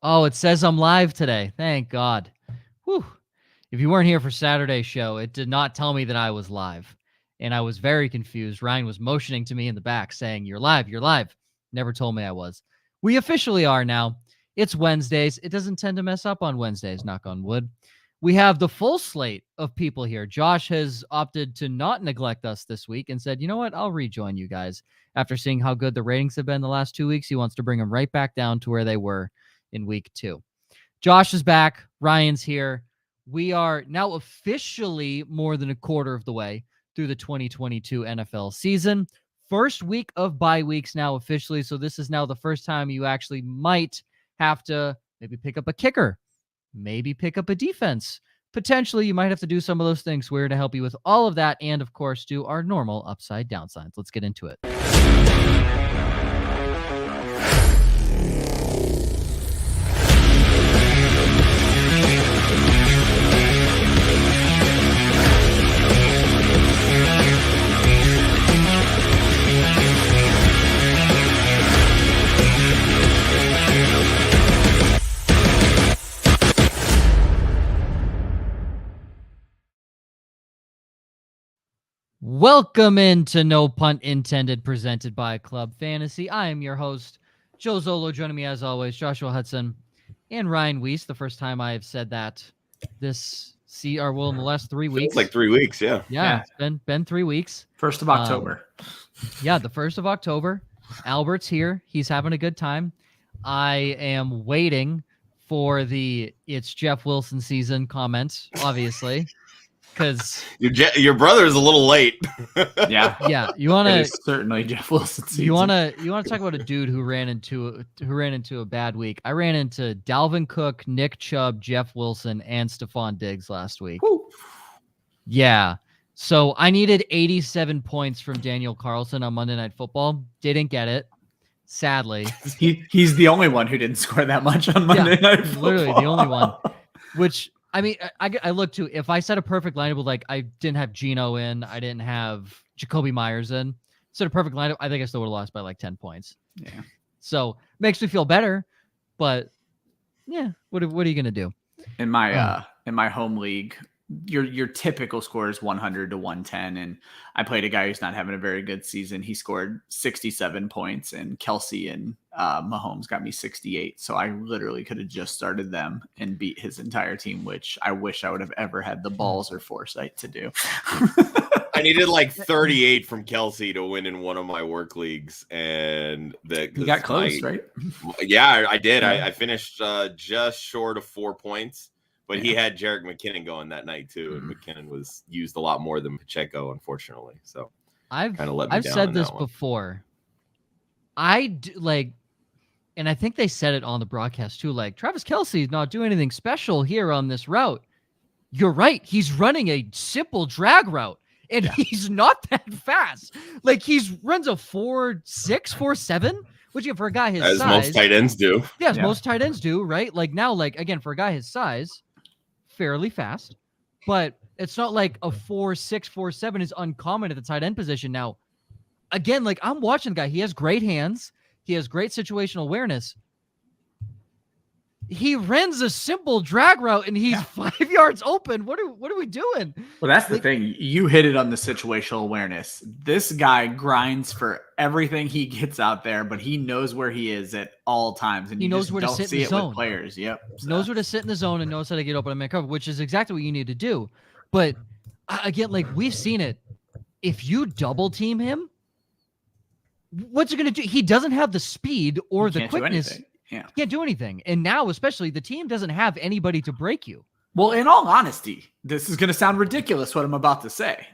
Oh, it says I'm live today. Thank God. Whew. If you weren't here for Saturday's show, it did not tell me that I was live. And I was very confused. Ryan was motioning to me in the back saying, "You're live, you're live." Never told me I was. We officially are now. It's Wednesdays. It doesn't tend to mess up on Wednesdays, knock on wood. We have the full slate of people here. Josh has opted to not neglect us this week and said, you know what? I'll rejoin you guys. After seeing how good the ratings have been the last 2 weeks, he wants to bring them right back down to where they were in week 2. Josh is back. Ryan's here. We are now officially more than a quarter of the way through the 2022 NFL season. First week of bye weeks now officially. So this is now the first time you actually might have to maybe pick up a kicker, maybe pick up a defense. Potentially, you might have to do some of those things. We're to help you with all of that and, of course, do our normal upside down signs. Let's get into it. Welcome into No Punt Intended, presented by Club Fantasy. I am your host, Joe Zollo. Joining me as always, Joshua Hudson and Ryan Weisse. The first time I have said that in the last 3 weeks. It's like 3 weeks, yeah. Yeah, it's been 3 weeks. 1st of October. The 1st of October. Albert's here. He's having a good time. I am waiting for the "it's Jeff Wilson season" comment, obviously. Because your brother is a little late. Yeah. You want to certainly Jeff Wilson season. You want to talk about a dude who ran into a bad week. I ran into Dalvin Cook, Nick Chubb, Jeff Wilson, and Stephon Diggs last week. Woo. Yeah. So I needed 87 points from Daniel Carlson on Monday Night Football. Didn't get it, sadly. He's the only one who didn't score that much on Monday Night Football. Literally the only one. Which, I mean, I look to, if I set a perfect lineup with, like, I didn't have Geno in, I didn't have Jacoby Myers in, set a perfect lineup, I think I still would have lost by like 10 points. Yeah. So makes me feel better, but yeah, what are you gonna do? In my home league, your typical score is 100 to 110, and I played a guy who's not having a very good season. He scored 67 points, and Kelsey and Mahomes got me 68. So I literally could have just started them and beat his entire team, which I wish I would have ever had the balls or foresight to do. I needed like 38 from Kelsey to win in one of my work leagues, and you got close, right? Yeah, I did. Yeah. I finished just short of 4 points. But he had Jerick McKinnon going that night too, and McKinnon was used a lot more than Pacheco, unfortunately. So I've said this before. And I think they said it on the broadcast too. Like, Travis Kelce's not doing anything special here on this route. You're right. He's running a simple drag route, and he's not that fast. Like, runs a 4.6, 4.7. Which, for a guy his size, as most tight ends do. Yes, most tight ends do, right? Like, now, like, again, for a guy his size, fairly fast, but it's not like a 4.6, 4.7 is uncommon at the tight end position. Now, again, like, I'm watching the guy. He has great hands. He has great situational awareness. He runs a simple drag route, and he's 5 yards open. What are we doing? Well, that's the thing. You hit it on the situational awareness. This guy grinds for everything he gets out there, but he knows where he is at all times, and he knows where to sit in the zone. With players. Yep, he knows where to sit in the zone and knows how to get open and make cover, which is exactly what you need to do. But again, like, we've seen it. If you double team him, what's it going to do? He doesn't have the speed or the quickness. Yeah. Can't do anything. And now, especially, the team doesn't have anybody to break you. Well, in all honesty, this is going to sound ridiculous what I'm about to say.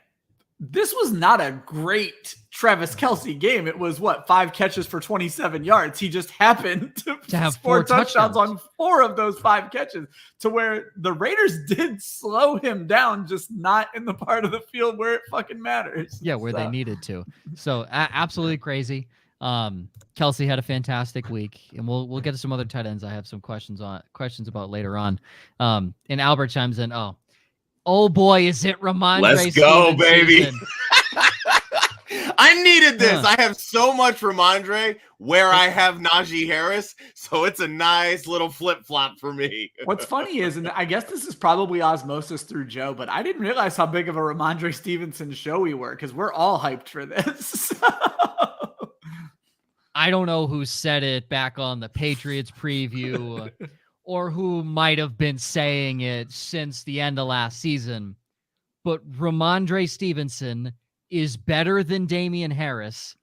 This was not a great Travis Kelce game. It was 5 catches for 27 yards. He just happened to have 4 touchdowns on 4 of those 5 catches, to where the Raiders did slow him down, just not in the part of the field where it fucking matters. Yeah, where they needed to. So absolutely crazy. Kelsey had a fantastic week, and we'll get to some other tight ends I have some questions about later on. And Albert chimes in, oh boy, is it Ramondre? Let's go, baby. I needed this. I have so much Ramondre where I have Najee Harris, so it's a nice little flip-flop for me. What's funny is, and I guess this is probably osmosis through Joe, but I didn't realize how big of a Ramondre Stevenson show we were, because we're all hyped for this. I don't know who said it back on the Patriots preview or who might have been saying it since the end of last season, but Ramondre Stevenson is better than Damian Harris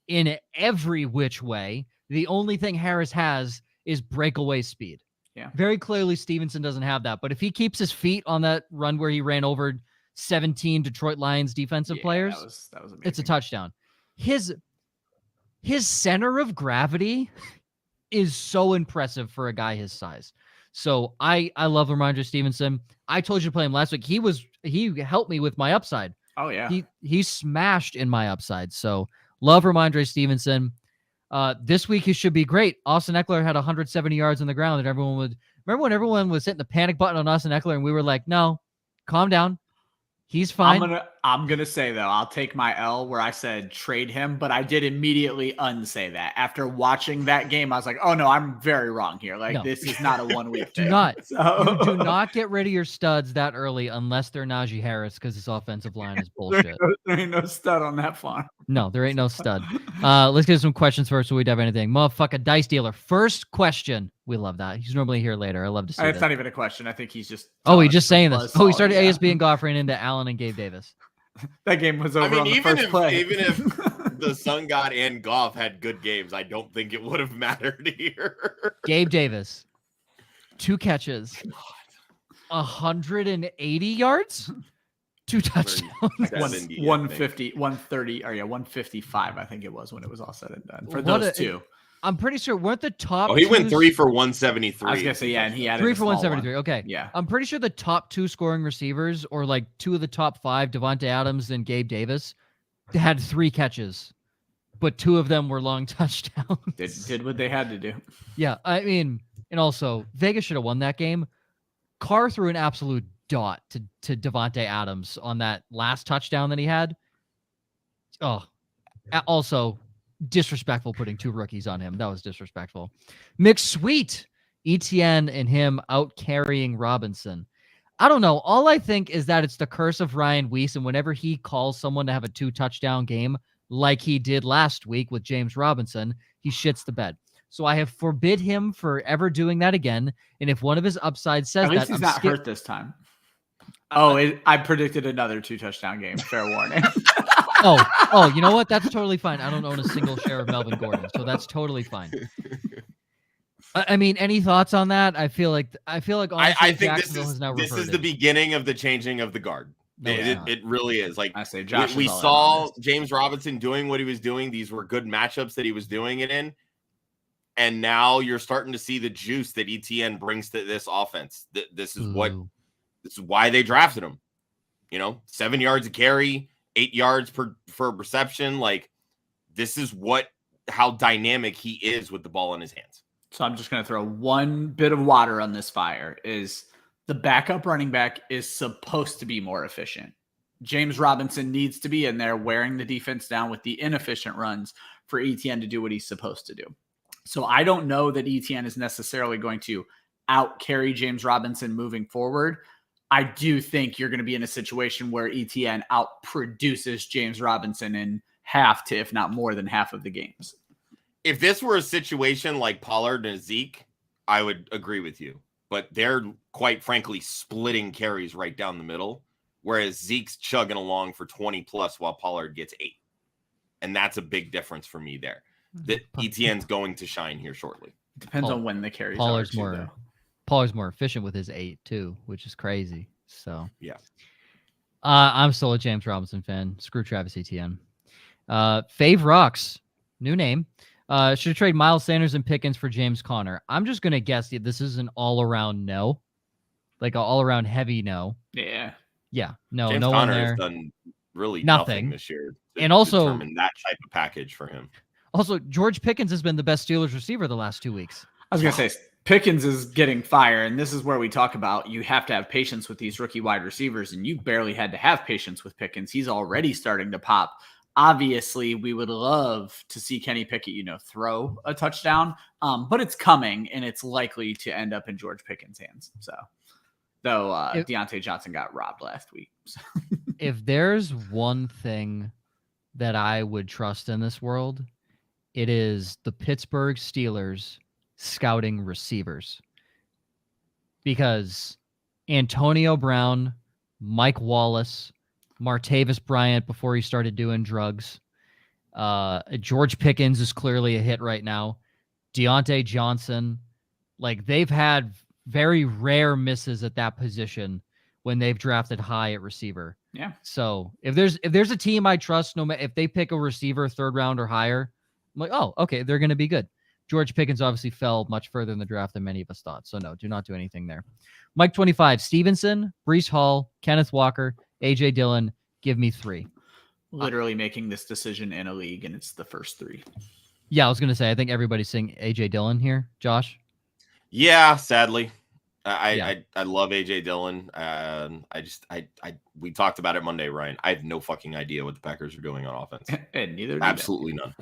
in every which way. The only thing Harris has is breakaway speed. Yeah. Very clearly Stevenson doesn't have that, but if he keeps his feet on that run where he ran over 17 Detroit Lions defensive players, that was amazing. It's a touchdown. His center of gravity is so impressive for a guy his size. So I love Ramondre Stevenson. I told you to play him last week. He helped me with my upside. Oh yeah. He smashed in my upside. So love Ramondre Stevenson. This week he should be great. Austin Eckler had 170 yards on the ground, and remember when everyone was hitting the panic button on Austin Eckler, and we were like, no, calm down. He's fine. I'm gonna say though, I'll take my L where I said trade him, but I did immediately unsay that. After watching that game, I was like, oh no, I'm very wrong here. Like this is not a 1 week thing. You do not get rid of your studs that early unless they're Najee Harris, because his offensive line is bullshit. There ain't no stud on that farm. No, there ain't no stud. Let's get some questions first so we dive anything. Motherfucker dice dealer. First question. We love that. He's normally here later. I love to see It's that. not even a question. I think he's just he's just saying this. He started ASB and Goff ran into Allen and Gabe Davis. That game was over on the first play. Even if the Sun God and Goff had good games, I don't think it would have mattered here. Gabe Davis, 2 catches, 180 yards, 2 touchdowns. 150, 130, or 155, I think it was when it was all said and done. For those two. I'm pretty sure weren't the top. Oh, he went 3 for 173. I was gonna say and he had 3 for 173. Okay, yeah. I'm pretty sure the top 2 scoring receivers, or like 2 of the top 5, Devontae Adams and Gabe Davis, had 3 catches, but 2 of them were long touchdowns. Did what they had to do. Yeah, I mean, and also Vegas should have won that game. Carr threw an absolute dot to Devontae Adams on that last touchdown that he had. Oh, also. Disrespectful putting 2 rookies on him. That was disrespectful. McSweet, ETN and him out carrying Robinson. I don't know. All I think is that it's the curse of Ryan Weisse, and whenever he calls someone to have a 2 touchdown game, like he did last week with James Robinson, he shits the bed. So I have forbid him for ever doing that again. And if one of his upsides says at least that, he's not hurt this time. I predicted another 2 touchdown game. Fair warning. Oh, you know what? That's totally fine. I don't own a single share of Melvin Gordon, so that's totally fine. I mean, any thoughts on that? I feel like honestly, I think this is the beginning of the changing of the guard. No, it really is. Like I say, Josh, we saw James Robinson doing what he was doing. These were good matchups that he was doing it in, and now you're starting to see the juice that ETN brings to this offense. This is why they drafted him. 7 yards a carry. 8 yards per reception. Like this is how dynamic he is with the ball in his hands. So I'm just going to throw one bit of water on this fire. Is the backup running back is supposed to be more efficient. James Robinson needs to be in there wearing the defense down with the inefficient runs for ETN to do what he's supposed to do. So I don't know that ETN is necessarily going to out carry James Robinson moving forward. I do think you're going to be in a situation where ETN outproduces James Robinson in half to, if not more than half of the games. If this were a situation like Pollard and Zeke, I would agree with you. But they're quite frankly splitting carries right down the middle, whereas Zeke's chugging along for 20 plus while Pollard gets 8. And that's a big difference for me there. That ETN's going to shine here shortly. Depends on when the carries Pollard's are too, Pollard's more efficient with his 8 too, which is crazy. So yeah, I'm still a James Robinson fan. Screw Travis Etienne. Fave Rocks, new name. Should trade Miles Sanders and Pickens for James Conner. I'm just gonna guess that this is an all-around no, like an all-around heavy no. Yeah. No, James no Conner one there. has done really nothing this year. And also determine that type of package for him. Also, George Pickens has been the best Steelers receiver the last 2 weeks. I was gonna say Pickens is getting fire, and this is where we talk about you have to have patience with these rookie wide receivers, and you barely had to have patience with Pickens. He's already starting to pop Obviously, we would love to see Kenny Pickett, throw a touchdown, but it's coming, and it's likely to end up in George Pickens' hands. So, though Deontay Johnson got robbed last week. So. If there's one thing that I would trust in this world, it is the Pittsburgh Steelers scouting receivers. Because Antonio Brown, Mike Wallace, Martavis Bryant before he started doing drugs. George Pickens is clearly a hit right now. Deontay Johnson. Like, they've had very rare misses at that position when they've drafted high at receiver. Yeah. So if there's a team I trust, no matter if they pick a receiver 3rd round or higher, I'm like, oh, okay, they're going to be good. George Pickens obviously fell much further in the draft than many of us thought. So no, do not do anything there. Mike 25, Stevenson, Breece Hall, Kenneth Walker, AJ Dillon. Give me 3. Literally making this decision in a league, and it's the first 3. Yeah, I was going to say, I think everybody's saying AJ Dillon here. Josh? Yeah, sadly. I love AJ Dillon. We talked about it Monday, Ryan. I have no fucking idea what the Packers are doing on offense. And neither absolutely none.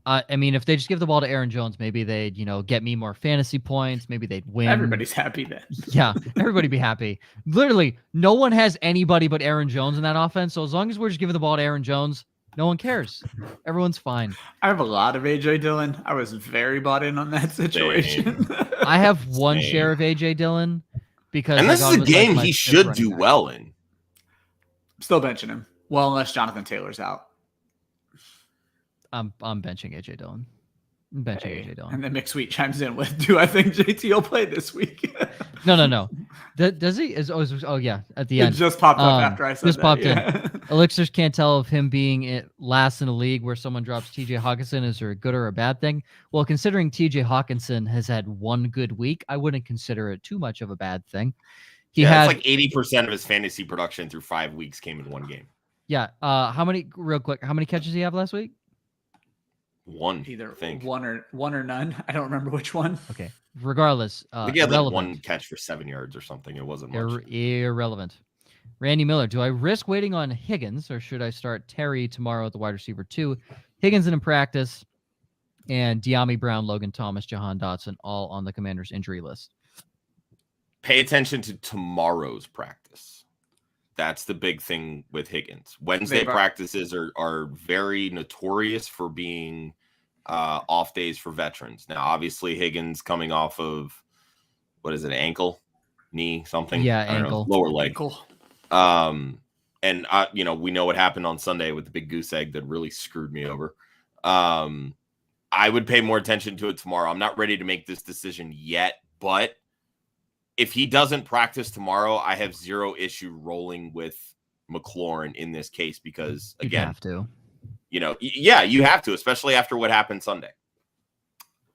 I mean, if they just give the ball to Aaron Jones, maybe they'd, get me more fantasy points. Maybe they'd win. Everybody's happy then. Yeah, everybody be happy. Literally, no one has anybody but Aaron Jones in that offense. So as long as we're just giving the ball to Aaron Jones, no one cares. Everyone's fine. I have a lot of AJ Dillon. I was very bought in on that situation. I have one share of AJ Dillon because, and this is a game he should do well in. Still benching him. Well, unless Jonathan Taylor's out. I'm benching AJ Dillon. AJ Dillon. And then McSweet chimes in with, "Do I think JT will play this week?" No. Does he? Oh yeah, at the end. It just popped up after I said just that. Popped in. Elixirs can't tell if him being last in a league where someone drops TJ Hawkinson is a good or a bad thing. Well, considering TJ Hawkinson has had one good week, I wouldn't consider it too much of a bad thing. It's like 80% of his fantasy production through 5 weeks came in one game. Yeah. Real quick, how many catches did he have last week? One, either I think. one or none. I don't remember which one. Okay. Regardless, we had like one catch for 7 yards or something. It wasn't much. Irrelevant. Randy Miller, do I risk waiting on Higgins or should I start Terry tomorrow at the wide receiver 2? Higgins in practice, and De'Ami Brown, Logan Thomas, Jahan Dotson, all on the Commanders' injury list. Pay attention to tomorrow's practice. That's the big thing with Higgins. Wednesday practices are very notorious for being off days for veterans. Now, obviously, Higgins coming off of, ankle, knee, something? Yeah, ankle. Lower leg. Ankle. And, we know what happened on Sunday with the big goose egg that really screwed me over. I would pay more attention to it tomorrow. I'm not ready to make this decision yet, but if he doesn't practice tomorrow, I have zero issue rolling with McLaurin in this case because, again, you have to. You have to, especially after what happened Sunday.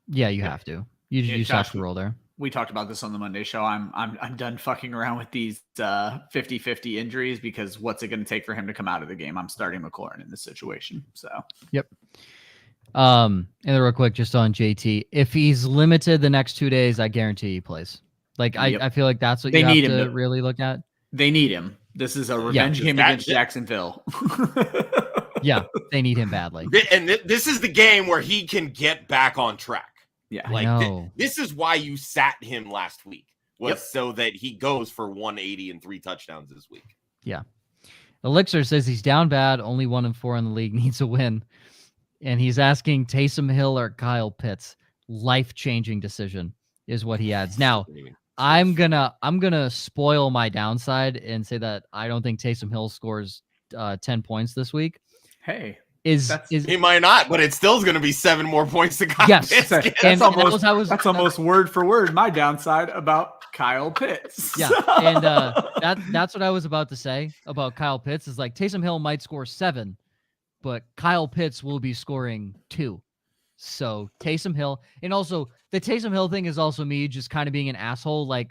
Yeah, you have to. You just have to roll there. We talked about this on the Monday show. I'm done fucking around with these 50-50 injuries because what's it going to take for him to come out of the game? I'm starting McLaurin in this situation. So, yep. And then real quick, just on JT, if he's limited the next 2 days, I guarantee he plays. I feel like that's what you have to really look at. They need him. This is a revenge game against Jacksonville. Yeah, they need him badly. And this is the game where he can get back on track. Yeah, this is why you sat him last week, so that he goes for 180 and 3 touchdowns this week. Yeah. Elixir says he's down bad, only 1-4 in the league, needs a win. And he's asking Taysom Hill or Kyle Pitts. Life-changing decision is what he adds. Now, I'm gonna spoil my downside and say that I don't think Taysom Hill scores 10 points this week. Hey, he might not, but it still is going to be 7 more points to Kyle Pitts. That's almost word for word my downside about Kyle Pitts. Yeah, and that's what I was about to say about Kyle Pitts is like Taysom Hill might score 7, but Kyle Pitts will be scoring 2. So Taysom Hill, and also the Taysom Hill thing is also me just kind of being an asshole. Like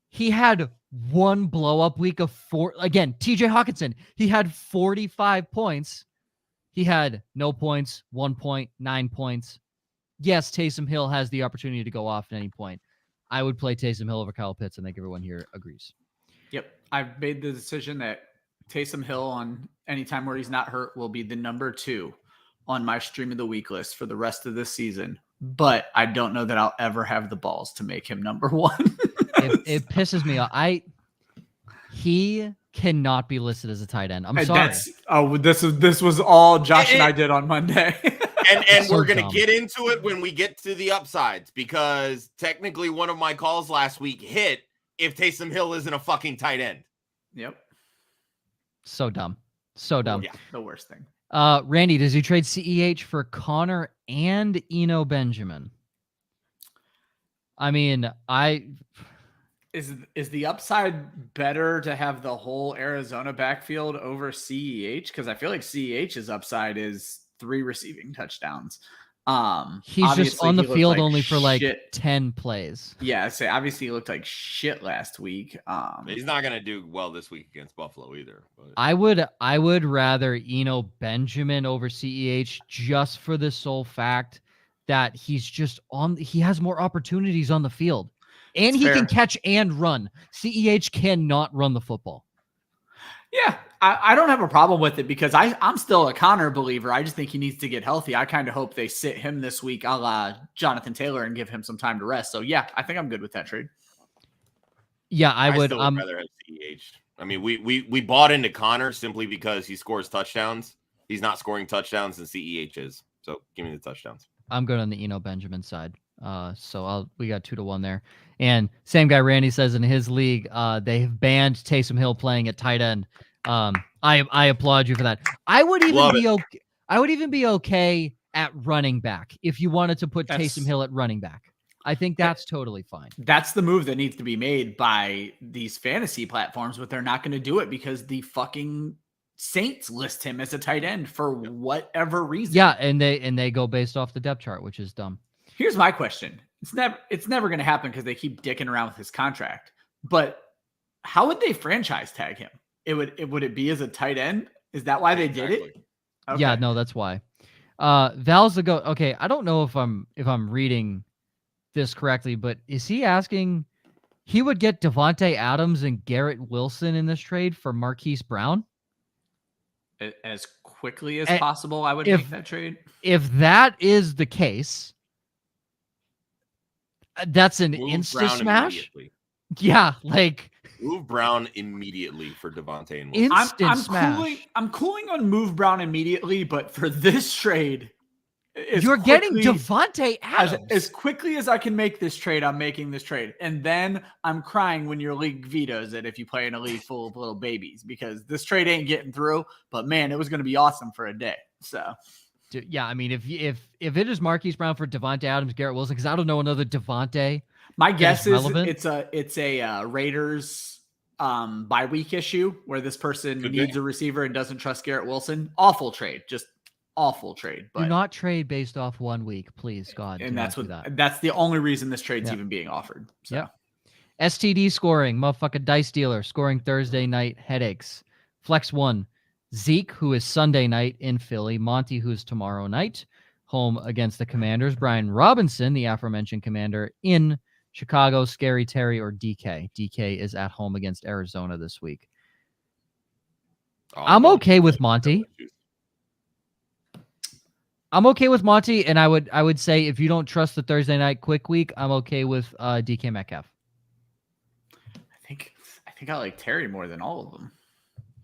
he had one blow up week of 4. Again, TJ Hawkinson, he had 45 points. He had no points, 1 point, 9 points. Yes, Taysom Hill has the opportunity to go off at any point. I would play Taysom Hill over Kyle Pitts. I think everyone here agrees. Yep. I've made the decision that Taysom Hill on any time where he's not hurt will be the number 2 on my stream of the week list for the rest of this season. But I don't know that I'll ever have the balls to make him number 1. It pisses me off. He cannot be listed as a tight end. I'm sorry. This was all Josh and I did on Monday. And we're going to get into it when we get to the upsides, because technically one of my calls last week hit if Taysom Hill isn't a fucking tight end. Yep. So dumb. So dumb. Yeah, the worst thing. Randy, does he trade CEH for Connor and Eno Benjamin? I mean, Is the upside better to have the whole Arizona backfield over CEH? Because I feel like CEH's upside is 3 receiving touchdowns. He's just on the field only for like shit. 10 plays. Yeah, so obviously he looked like shit last week. He's not going to do well this week against Buffalo either. But. I would rather Eno Benjamin over CEH just for the sole fact that he has more opportunities on the field. And he can catch and run. CEH cannot run the football. Yeah, I don't have a problem with it because I'm still a Connor believer. I just think he needs to get healthy. I kind of hope they sit him this week a la Jonathan Taylor and give him some time to rest. So, yeah, I think I'm good with that trade. Yeah, I would. Still would rather have CEH. I mean, we bought into Connor simply because he scores touchdowns. He's not scoring touchdowns, and CEH is. So, give me the touchdowns. I'm good on the Eno Benjamin side. So we got 2-1 there. And same guy Randy says in his league, they have banned Taysom Hill playing at tight end. I applaud you for that. I would even be okay at running back if you wanted to put Taysom Hill at running back. I think that's totally fine. That's the move that needs to be made by these fantasy platforms, but they're not going to do it because the fucking Saints list him as a tight end for whatever reason. Yeah, and they go based off the depth chart, which is dumb. Here's my question. It's never going to happen because they keep dicking around with his contract. But how would they franchise tag him? Would it be as a tight end? Is that why they did it? Okay. Yeah, no, that's why. Val's the go. Okay, I don't know if I'm reading this correctly, but is he asking he would get Devontae Adams and Garrett Wilson in this trade for Marquise Brown? As quickly as possible, I would make that trade. If that is the case, that's an instant smash. Yeah, like move Brown immediately for Devontae and Wilson. Instant smash. I'm cooling on move Brown immediately, but for this trade, you're getting Devontae Adams. As quickly as I can make this trade, I'm making this trade. And then I'm crying when your league vetoes it if you play in a league full of little babies, because this trade ain't getting through. But man, it was going to be awesome for a day. So yeah, I mean, if it is Marquise Brown for Devontae Adams, Garrett Wilson, because I don't know another Devontae. My guess is it's a Raiders bye week issue where this person needs a receiver and doesn't trust Garrett Wilson. Awful trade, just awful trade. But do not trade based off 1 week, please, God. And that's the only reason this trade's even being offered. So. Yeah. STD scoring, motherfucking dice dealer scoring Thursday night headaches. Flex 1. Zeke, who is Sunday night in Philly. Monty, who's tomorrow night home against the Commanders. Brian Robinson, the aforementioned Commander, in Chicago. Scary Terry or DK. DK is at home against Arizona this week. I'm okay with Monty. I'm okay with Monty, and I would say if you don't trust the Thursday night quick week, I'm okay with DK Metcalf. I think I like Terry more than all of them.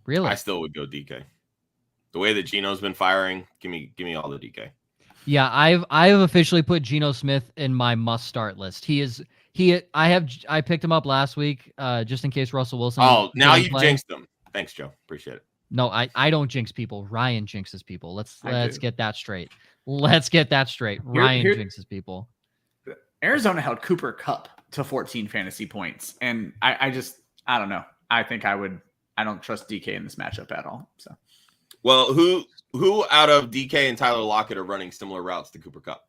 Really? I still would go DK. The way that Geno's been firing, give me all the DK. Yeah, I've officially put Geno Smith in my must start list. I picked him up last week just in case Russell Wilson. Oh, now you jinxed him. Thanks, Joe. Appreciate it. No, I don't jinx people. Ryan jinxes people. Let's get that straight. Let's get that straight. Ryan jinxes people. Arizona held Cooper Kupp to 14 fantasy points, and I don't know. I think I don't trust DK in this matchup at all. So, well, who out of DK and Tyler Lockett are running similar routes to Cooper Kupp?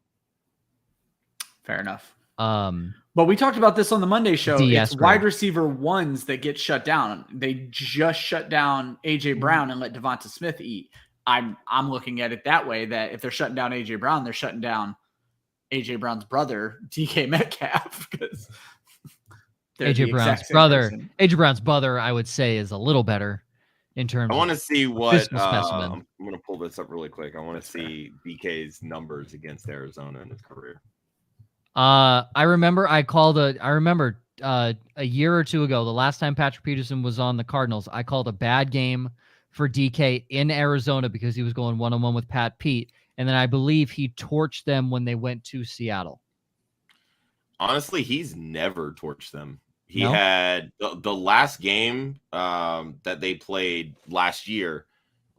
Fair enough. But we talked about this on the Monday show. It's wide receiver ones that get shut down. They just shut down AJ Brown and let Devonta Smith eat. I'm looking at it that way, that if they're shutting down AJ Brown, they're shutting down AJ Brown's brother, DK Metcalf, because AJ Brown's brother, I would say, is a little better in terms I want to of see what physical specimen. I'm going to pull this up really quick. I want to see BK's numbers against Arizona in his career. I remember a year or two ago, the last time Patrick Peterson was on the Cardinals, I called a bad game for DK in Arizona because he was going one-on-one with Pat Pete. And then I believe he torched them when they went to Seattle. Honestly, he's never torched them. He No? had the last game that they played last year,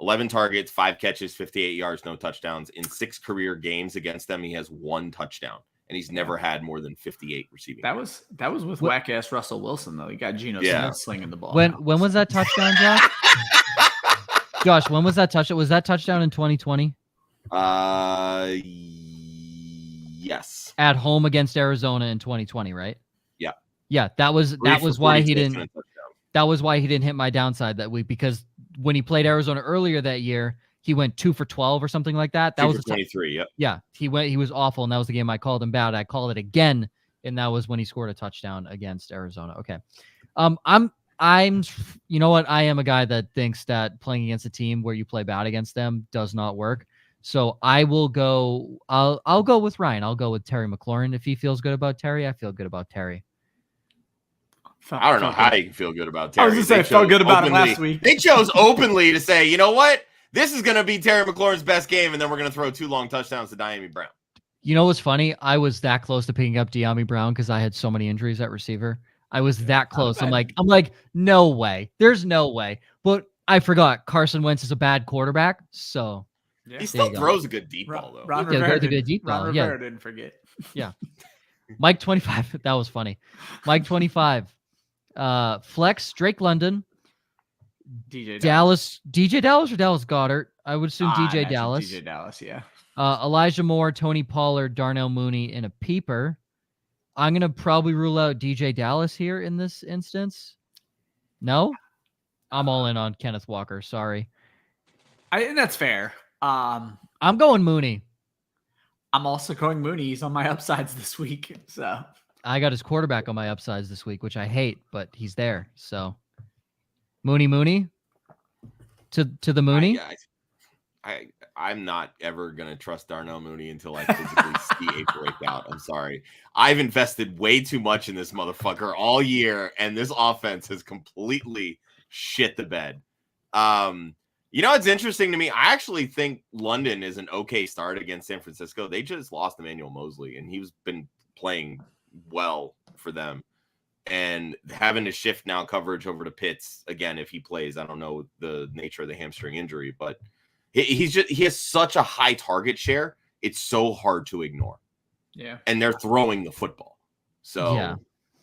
11 targets, 5 catches, 58 yards, no touchdowns. In 6 career games against them, he has 1 touchdown, and he's never had more than 58 receiving. That was with whack-ass Russell Wilson, though. He got Geno Smith slinging the ball. When was that touchdown, Josh? Josh, when was that touchdown? Was that touchdown in 2020? Yes. At home against Arizona in 2020, right? Yeah. Yeah, that was why he didn't. That was why he didn't hit my downside that week, because when he played Arizona earlier that year, he went 2 for 12 or something like that. That 2 was for 23. Yep. Yeah, he was awful, and that was the game I called him bad. I called it again, and that was when he scored a touchdown against Arizona. Okay, I'm you know what? I am a guy that thinks that playing against a team where you play bad against them does not work. So I will go. I'll go with Ryan. I'll go with Terry McLaurin. If he feels good about Terry, I feel good about Terry. I don't know how you can feel good about Terry. I was going to say, I felt good about him last week. They chose openly to say, you know what? This is going to be Terry McLaurin's best game, and then we're going to throw 2 long touchdowns to Dyami Brown. You know what's funny? I was that close to picking up Dyami Brown because I had so many injuries at receiver. I was that close. I'm like, no way. There's no way. But I forgot Carson Wentz is a bad quarterback, so he still throws a good deep ball, though. Ron Rivera didn't forget. Yeah. Mike 25. That was funny. Mike 25. Flex, Drake London. DJ Dallas. DJ Dallas or Dallas Goddard? I would assume DJ Dallas. DJ Dallas, yeah. Elijah Moore, Tony Pollard, Darnell Mooney in a peeper. I'm going to probably rule out DJ Dallas here in this instance. No? I'm all in on Kenneth Walker. Sorry. I think that's fair. I'm going Mooney. I'm also going Mooney. He's on my upsides this week. So I got his quarterback on my upsides this week, which I hate, but he's there. So Mooney to the Mooney. I'm not ever going to trust Darnell Mooney until I physically see a breakout. I'm sorry. I've invested way too much in this motherfucker all year, and this offense has completely shit the bed. You know, it's interesting to me. I actually think London is an okay start against San Francisco. They just lost Emmanuel Mosley, and he's been playing well for them. And having to shift now coverage over to Pitts again if he plays. I don't know the nature of the hamstring injury, but he has such a high target share. It's so hard to ignore. Yeah. And they're throwing the football. So yeah,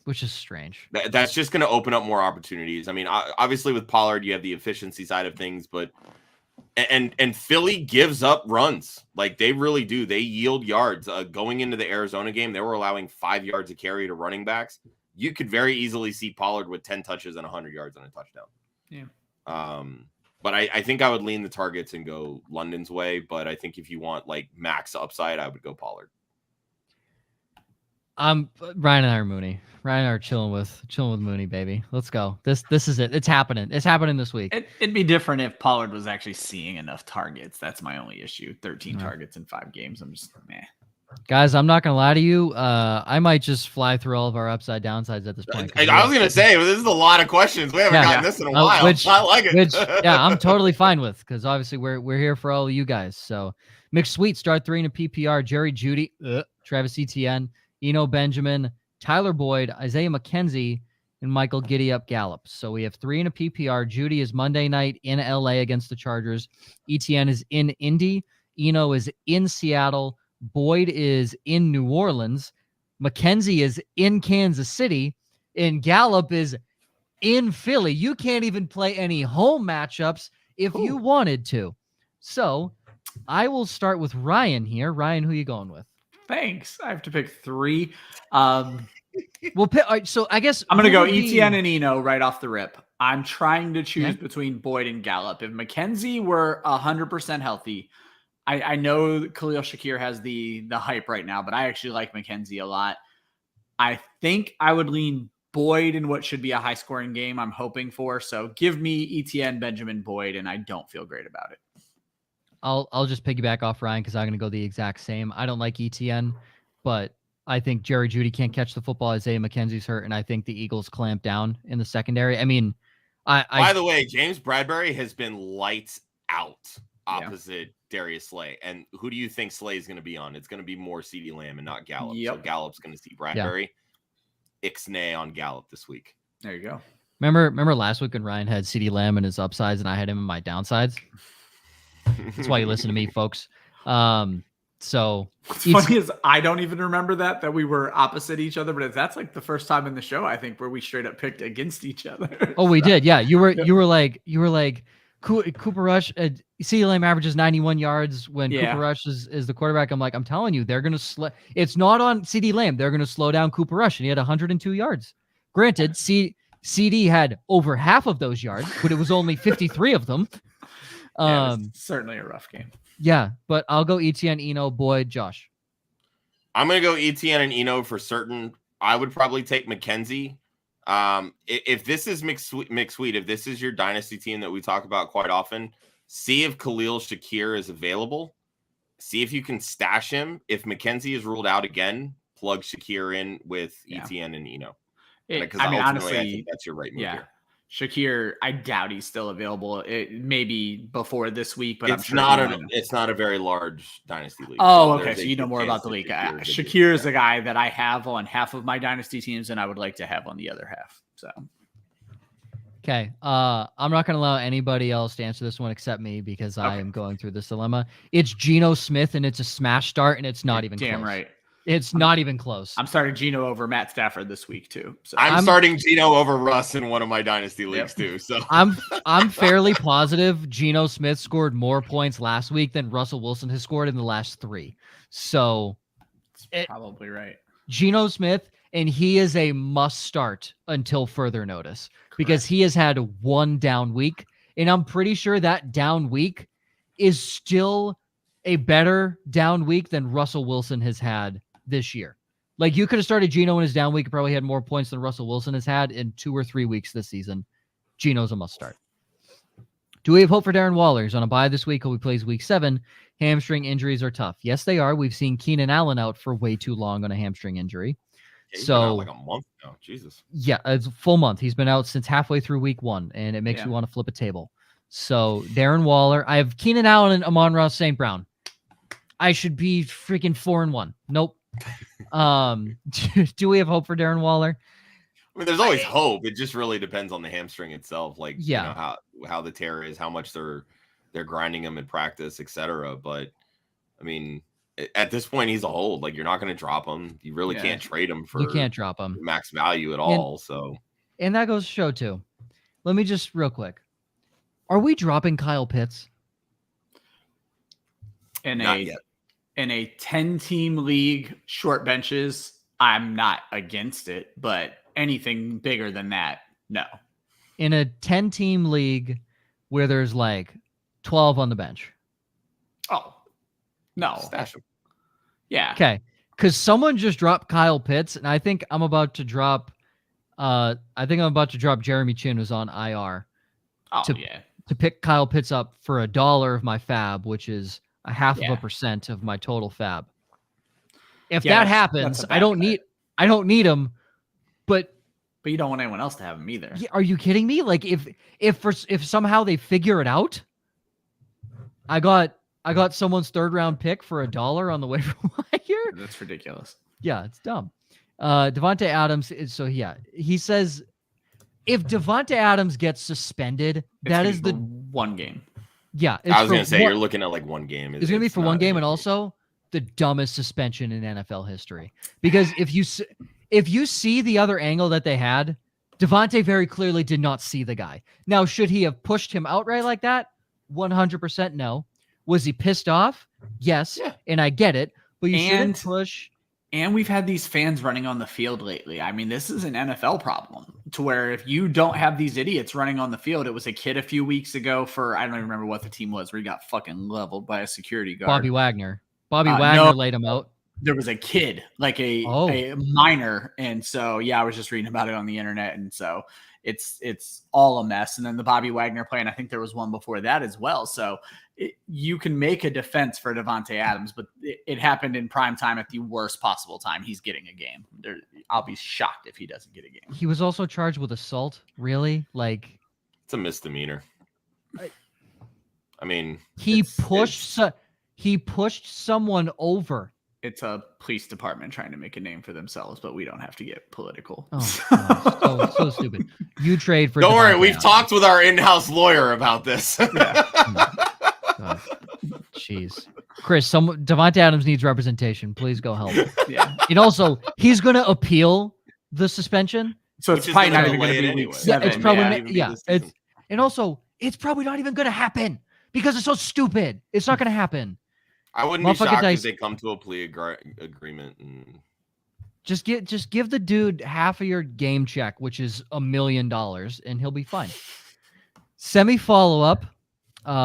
which is strange. That's just going to open up more opportunities. I mean, obviously with Pollard, you have the efficiency side of things, but and Philly gives up runs. Like they really do. They yield yards. Going into the Arizona game, they were allowing 5 yards a carry to running backs. You could very easily see Pollard with 10 touches and 100 yards on a touchdown. Yeah. But I think I would lean the targets and go London's way. But I think if you want like max upside, I would go Pollard. Ryan and I are Mooney. Ryan and I are chilling with Mooney, baby. Let's go. This is it. It's happening. It's happening this week. It'd be different if Pollard was actually seeing enough targets. That's my only issue. 13 targets in 5 games. I'm just meh. Guys, I'm not gonna lie to you. I might just fly through all of our upside downsides at this point. I was gonna say this is a lot of questions. We haven't gotten this in a while. I like it. I'm totally fine with, because obviously we're here for all of you guys. So McSweet, start 3 in a PPR. Jerry Jeudy, Travis Etienne, Eno Benjamin, Tyler Boyd, Isaiah McKenzie, and Michael Giddy-Up Gallup. So we have 3 in a PPR. Jeudy is Monday night in LA against the Chargers. Etienne is in Indy. Eno is in Seattle. Boyd is in New Orleans. McKenzie is in Kansas City. And Gallup is in Philly. You can't even play any home matchups if you wanted to. So I will start with Ryan here. Ryan, who are you going with? Thanks. I have to pick 3. Well, so I guess I'm going to go Etienne and Eno right off the rip. I'm trying to choose between Boyd and Gallup. If McKenzie were 100% healthy, I know Khalil Shakir has the hype right now, but I actually like McKenzie a lot. I think I would lean Boyd in what should be a high-scoring game I'm hoping for. So give me ETN, Benjamin Boyd, and I don't feel great about it. I'll just piggyback off Ryan because I'm going to go the exact same. I don't like ETN, but I think Jerry Jeudy can't catch the football. Isaiah McKenzie's hurt, and I think the Eagles clamp down in the secondary. I mean, by the way, James Bradbury has been lights out opposite Darius Slay. And who do you think Slay is going to be on? It's going to be more CeeDee Lamb and not Gallup. Yep. So Gallup's going to see Bradbury. Ixnay on Gallup this week. There you go. Remember last week when Ryan had CeeDee Lamb in his upsides and I had him in my downsides? That's why you listen to me, folks. So what's funny is I don't even remember that we were opposite each other, but that's like the first time in the show, I think, where we straight up picked against each other. Oh, we did. Yeah. You were like Cooper Rush, CeeDee Lamb averages 91 yards when Cooper Rush is the quarterback. I'm like, I'm telling you, they're going to it's not on CeeDee Lamb. They're going to slow down Cooper Rush. And he had 102 yards. Granted, CD had over half of those yards, but it was only 53 of them. Certainly a rough game. Yeah, but I'll go ETN, Eno, Boyd, Josh. I'm going to go ETN and Eno for certain. I would probably take McKenzie. If this is McSweet, if this is your dynasty team that we talk about quite often, see if Khalil Shakir is available. See if you can stash him. If McKenzie is ruled out again, plug Shakir in with ETN and Eno. Because honestly, I think that's your right move here. Shakir, I doubt he's still available. It maybe before this week, but it's not a very large dynasty league. Oh, okay. So you know more about the league. Shakir is a guy that I have on half of my dynasty teams, and I would like to have on the other half. So, okay. I'm not going to allow anybody else to answer this one except me because I am going through this dilemma. It's Geno Smith, and it's a smash start, and it's not even damn close. Right. It's not even close. I'm starting Geno over Matt Stafford this week too. So I'm starting Geno over Russ in one of my dynasty leagues too. So I'm fairly positive Geno Smith scored more points last week than Russell Wilson has scored in the last 3. So probably right. Geno Smith, and he is a must start until further notice because he has had one down week, and I'm pretty sure that down week is still a better down week than Russell Wilson has had this year. Like, you could have started Geno in his down week and probably had more points than Russell Wilson has had in 2 or 3 weeks this season. Geno's a must start. Do we have hope for Darren Waller? He's on a bye this week. He plays week 7. Hamstring injuries are tough. Yes, they are. We've seen Keenan Allen out for way too long on a hamstring injury. He's been out like a month now. Jesus. Yeah, it's a full month. He's been out since halfway through week 1, and it makes you want to flip a table. So Darren Waller. I have Keenan Allen and Amon-Ra St. Brown. I should be freaking 4-1. Nope. Do we have hope for Darren Waller? I mean, there's always hope. It just really depends on the hamstring itself. Like, you know, how the tear is, how much they're grinding him in practice, etc. But I mean, at this point, he's a hold. Like, you're not going to drop him. You really can't trade him for. You can't drop him max value at all. And that goes to show too. Let me just real quick. Are we dropping Kyle Pitts? Not yet. In a 10-team league, short benches, I'm not against it, but anything bigger than that, no. In a 10-team league where there's like 12 on the bench. Oh, no. Stash him. Yeah. Okay. Because someone just dropped Kyle Pitts, and I think I'm about to drop Jeremy Chin, who's on IR. To pick Kyle Pitts up for $1 of my fab, which is 0.5% of my total fab. If that happens, I don't need him, but you don't want anyone else to have him either. Are you kidding me? Like, if somehow they figure it out, I got someone's 3rd round pick for $1 on the waiver wire. That's ridiculous. Yeah, it's dumb. Devontae Adams he says if Devontae Adams gets suspended, that is the one game. Yeah, I was going to say you're looking at like one game. It's going to be for one game, and also the dumbest suspension in NFL history. Because if you see the other angle that they had, Devontae very clearly did not see the guy. Now, should he have pushed him outright like that? 100% no. Was he pissed off? Yes, and I get it. But you shouldn't push. And we've had these fans running on the field lately. I mean, this is an NFL problem to where if you don't have these idiots running on the field, it was a kid a few weeks ago for, I don't even remember what the team was, where he got fucking leveled by a security guard. Bobby Wagner. Bobby Wagner laid him out. there was a kid, like a minor. And so, yeah, I was just reading about it on the internet. And so it's all a mess. And then the Bobby Wagner play, and I think there was one before that as well. So you can make a defense for Devontae Adams, but it happened in prime time at the worst possible time he's getting a game. I'll be shocked if he doesn't get a game. He was also charged with assault. Really? Like, it's a misdemeanor. I mean, he pushed someone over. It's a police department trying to make a name for themselves, but we don't have to get political. Oh, so stupid. You trade for. Don't worry, we've talked with our in-house lawyer about this. Jeez, Chris, Devontae Adams needs representation. Please go help. Yeah, and also he's going to appeal the suspension, so it's probably not even going to be week 7. Yeah, it's probably and also it's probably not even going to happen because it's so stupid. It's not going to happen. I wouldn't be shocked if they come to a plea agreement. And... Just give the dude half of your game check, which is $1 million, and he'll be fine. Semi follow-up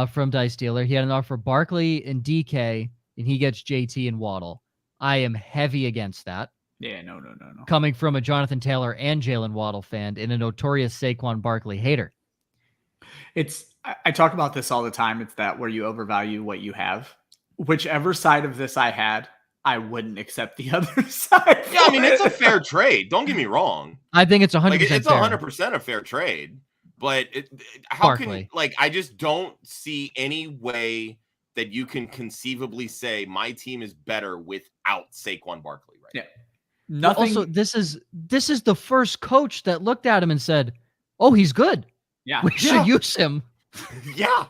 from Dice Dealer. He had an offer for Barkley and DK, and he gets JT and Waddle. I am heavy against that. Yeah, no. Coming from a Jonathan Taylor and Jalen Waddle fan and a notorious Saquon Barkley hater. I talk about this all the time. It's that where you overvalue what you have. Whichever side of this I had, I wouldn't accept the other side. Yeah, I mean, it's a fair trade. Don't get me wrong. I think it's 100% it's 100% a fair trade. But I just don't see any way that you can conceivably say my team is better without Saquon Barkley right now. Nothing. Also, this is the first coach that looked at him and said, "Oh, he's good. Yeah, we should use him." Yeah.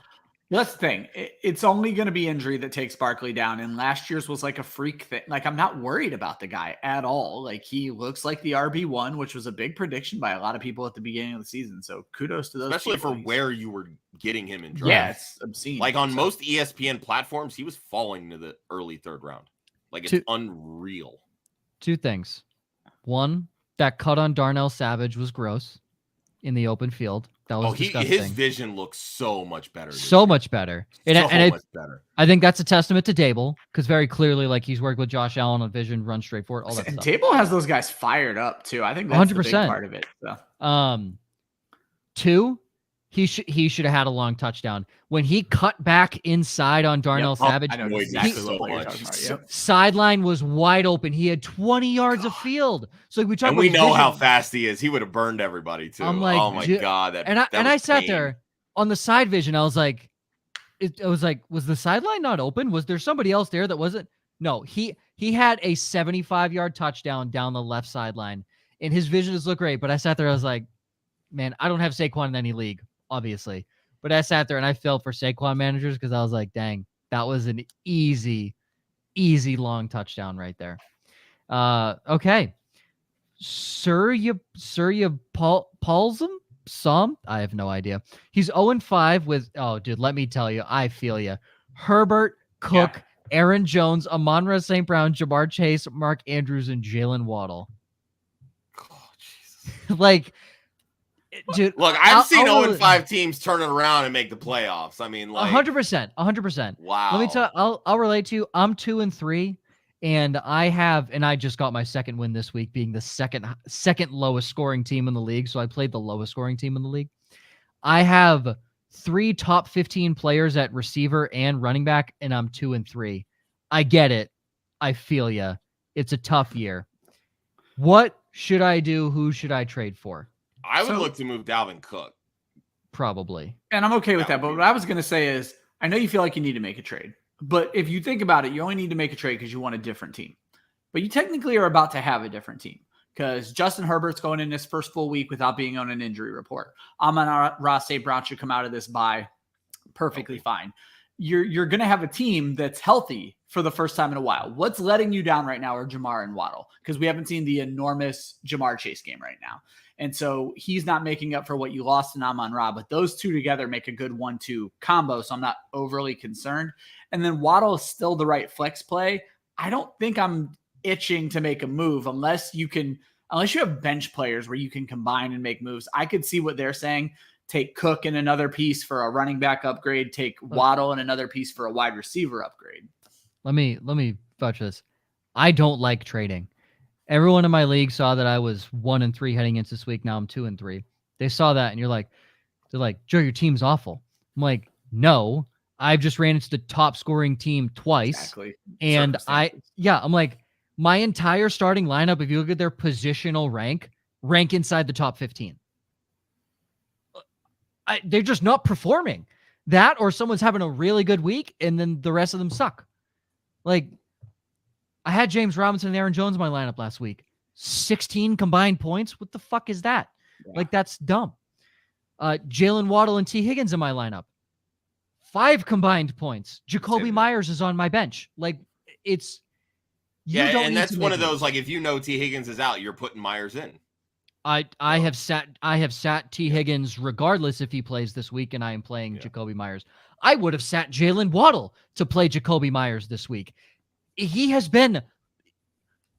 That's the thing. It's only going to be injury that takes Barkley down. And last year's was like a freak thing. Like, I'm not worried about the guy at all. Like, he looks like the RB1, which was a big prediction by a lot of people at the beginning of the season. So kudos to those Especially people. for where you were getting him in draft. Yeah, it's obscene. Like on most ESPN platforms, he was falling to the early third round. Like, it's unreal. Two things. One, that cut on Darnell Savage was gross in the open field. That was disgusting. His vision looks so much better. So much better. Much better. I think that's a testament to Dable because very clearly, like, he's worked with Josh Allen on vision, run straight forward, all that and stuff. Dable has those guys fired up too. I think that's 100%. The big part of it. So. Two, he should have had a long touchdown when he cut back inside on Darnell Savage. I know exactly what you're talking about. Yep. Sideline was wide open. He had 20 yards of field. So we we know how fast he is. He would have burned everybody too. I'm like, oh my god! I sat there on the side vision. I was like, was the sideline not open? Was there somebody else there that wasn't? No, he had a 75-yard touchdown down the left sideline, and his vision does look great. But I sat there. I was like, man, I don't have Saquon in any league, obviously. But I sat there and I felt for Saquon managers because I was like, dang, that was an easy long touchdown right there. Okay. Sir, you Paulsum? Some? I have no idea. He's 0-5 with, dude, let me tell you, I feel you. Herbert, Cook, Aaron Jones, Amon-Ra St. Brown, Jamar Chase, Mark Andrews, and Jalen Waddle. Oh, Jesus. Like, dude, look, I've seen 0-5 teams turn it around and make the playoffs. I mean, like 100%. Wow. Let me tell. I'll relate to you. I'm 2-3, and I just got my second win this week, being the second lowest scoring team in the league. So I played the lowest scoring team in the league. I have 3 top 15 players at receiver and running back, and I'm 2-3. I get it. I feel you. It's a tough year. What should I do? Who should I trade for? I would look to move Dalvin Cook. Probably. And I'm okay with that. But what I was going to say is, I know you feel like you need to make a trade. But if you think about it, you only need to make a trade because you want a different team. But you technically are about to have a different team because Justin Herbert's going in his first full week without being on an injury report. Amon-Ra St. Brown should come out of this bye perfectly fine. You're going to have a team that's healthy for the first time in a while. What's letting you down right now are Jamar and Waddle because we haven't seen the enormous Jamar Chase game right now. And so he's not making up for what you lost in Amon-Ra, but those two together make a good 1-2 combo. So I'm not overly concerned. And then Waddle is still the right flex play. I don't think I'm itching to make a move unless you have bench players where you can combine and make moves. I could see what they're saying. Take Cook in another piece for a running back upgrade. Take Waddle in another piece for a wide receiver upgrade. Let me vouch this. I don't like trading. Everyone in my league saw that I was 1-3 heading into this week. Now I'm 2-3. They saw that, and they're like, Joe, your team's awful. I'm like, no, I've just ran into the top scoring team twice. Exactly. And I'm like, my entire starting lineup, if you look at their positional rank inside the top 15. They're just not performing. That, or someone's having a really good week, and then the rest of them suck. Like, I had James Robinson and Aaron Jones in my lineup last week. 16 combined points? What the fuck is that? Yeah. Like, that's dumb. Jalen Waddle and T. Higgins in my lineup. 5 combined points. Jacoby Myers is on my bench. Like, it's... and that's one of those, like, if you know T. Higgins is out, you're putting Myers in. I have sat T. Higgins regardless if he plays this week, and I am playing Jacoby Myers. I would have sat Jalen Waddle to play Jacoby Myers this week. He's been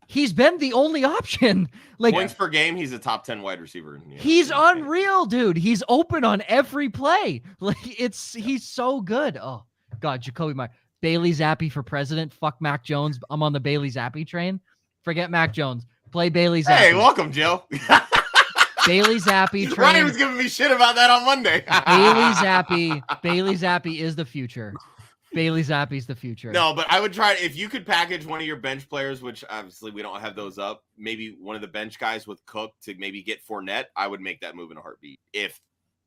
the only option. Like, points per game, he's a top 10 wide receiver. He's unreal, dude. He's open on every play. Like, he's so good. Oh God, Jacoby Myers. Bailey Zappi for president. Fuck Mac Jones. I'm on the Bailey Zappi train. Forget Mac Jones. Play Bailey Zappi. Hey, welcome, Joe. Bailey Zappi train. Ryan was giving me shit about that on Monday. Bailey Zappi is the future. Bailey Zappi's the future. No, but I would try, if you could package one of your bench players, which obviously we don't have those up, maybe one of the bench guys with Cook to maybe get Fournette, I would make that move in a heartbeat if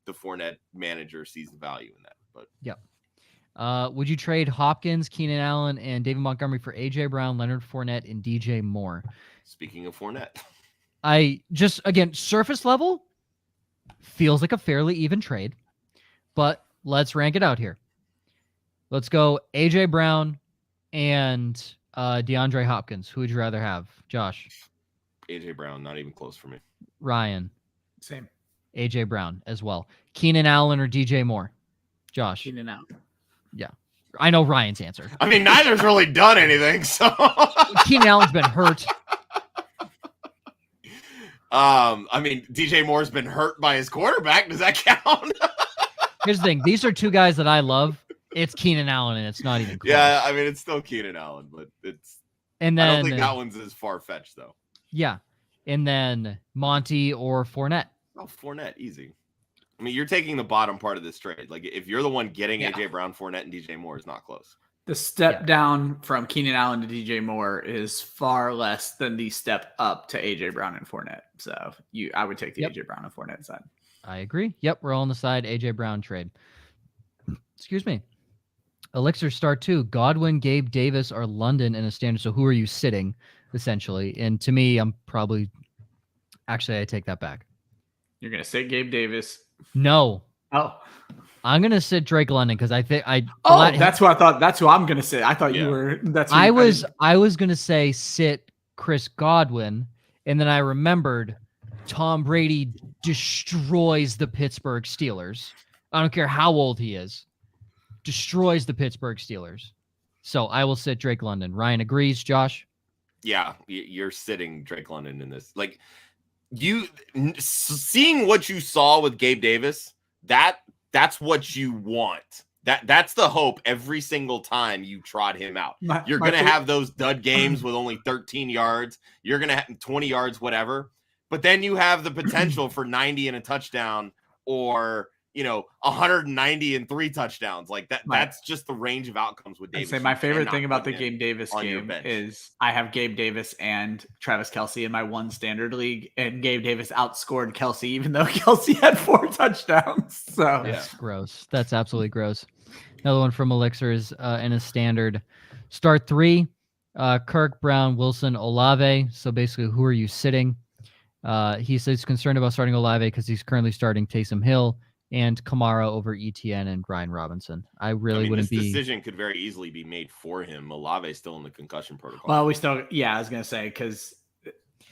the Fournette manager sees the value in that. But yep. Would you trade Hopkins, Keenan Allen, and David Montgomery for A.J. Brown, Leonard Fournette, and DJ Moore? Speaking of Fournette. I just, again, surface level, feels like a fairly even trade. But let's rank it out here. Let's go A.J. Brown and DeAndre Hopkins. Who would you rather have? Josh? A.J. Brown, not even close for me. Ryan? Same. A.J. Brown as well. Keenan Allen or DJ Moore? Josh? Keenan Allen. Yeah. I know Ryan's answer. I mean, neither's really done anything, so. Keenan Allen's been hurt. I mean, DJ Moore's been hurt by his quarterback. Does that count? Here's the thing. These are two guys that I love. It's Keenan Allen, and it's not even close. Yeah, I mean, it's still Keenan Allen, but it's. And then I don't think that one's as far-fetched, though. Yeah. And then Monty or Fournette. Oh, Fournette, easy. I mean, you're taking the bottom part of this trade. Like, if you're the one getting A.J. Brown, Fournette, and DJ Moore is not close. The step down from Keenan Allen to DJ Moore is far less than the step up to A.J. Brown and Fournette. So I would take the A.J. Brown and Fournette side. I agree. Yep, we're all on the side A.J. Brown trade. Excuse me. Elixir start 2. Godwin, Gabe Davis are London in a standard. So who are you sitting, essentially? And to me, I'm probably... Actually, I take that back. You're going to sit Gabe Davis? No. Oh. I'm going to sit Drake London because I think that's who I thought. That's who I'm going to sit. I thought you were... I was going to say sit Chris Godwin, and then I remembered Tom Brady destroys the Pittsburgh Steelers. I don't care how old he is. Destroys the Pittsburgh Steelers. So I will sit Drake London. Ryan agrees. Josh? Yeah, you're sitting Drake London in this. Like, you seeing what you saw with Gabe Davis, that's what you want. That's the hope every single time you trot him out. You're going to have those dud games with only 13 yards. You're going to have 20 yards, whatever. But then you have the potential for 90 and a touchdown, or 190 and 3 touchdowns. Like that. Right. That's just the range of outcomes with Davis. I'd say my favorite thing about the Gabe Davis game is I have Gabe Davis and Travis Kelce in my one standard league, and Gabe Davis outscored Kelce, even though Kelce had 4 touchdowns. So that's gross. That's absolutely gross. Another one from Elixir is in a standard start 3, Kirk, Brown, Wilson, Olave. So basically, who are you sitting? He says he's concerned about starting Olave because he's currently starting Taysom Hill and Kamara over ETN and Brian Robinson. I wouldn't this be. Decision could very easily be made for him. Olave's still in the concussion protocol. Well, I was going to say, because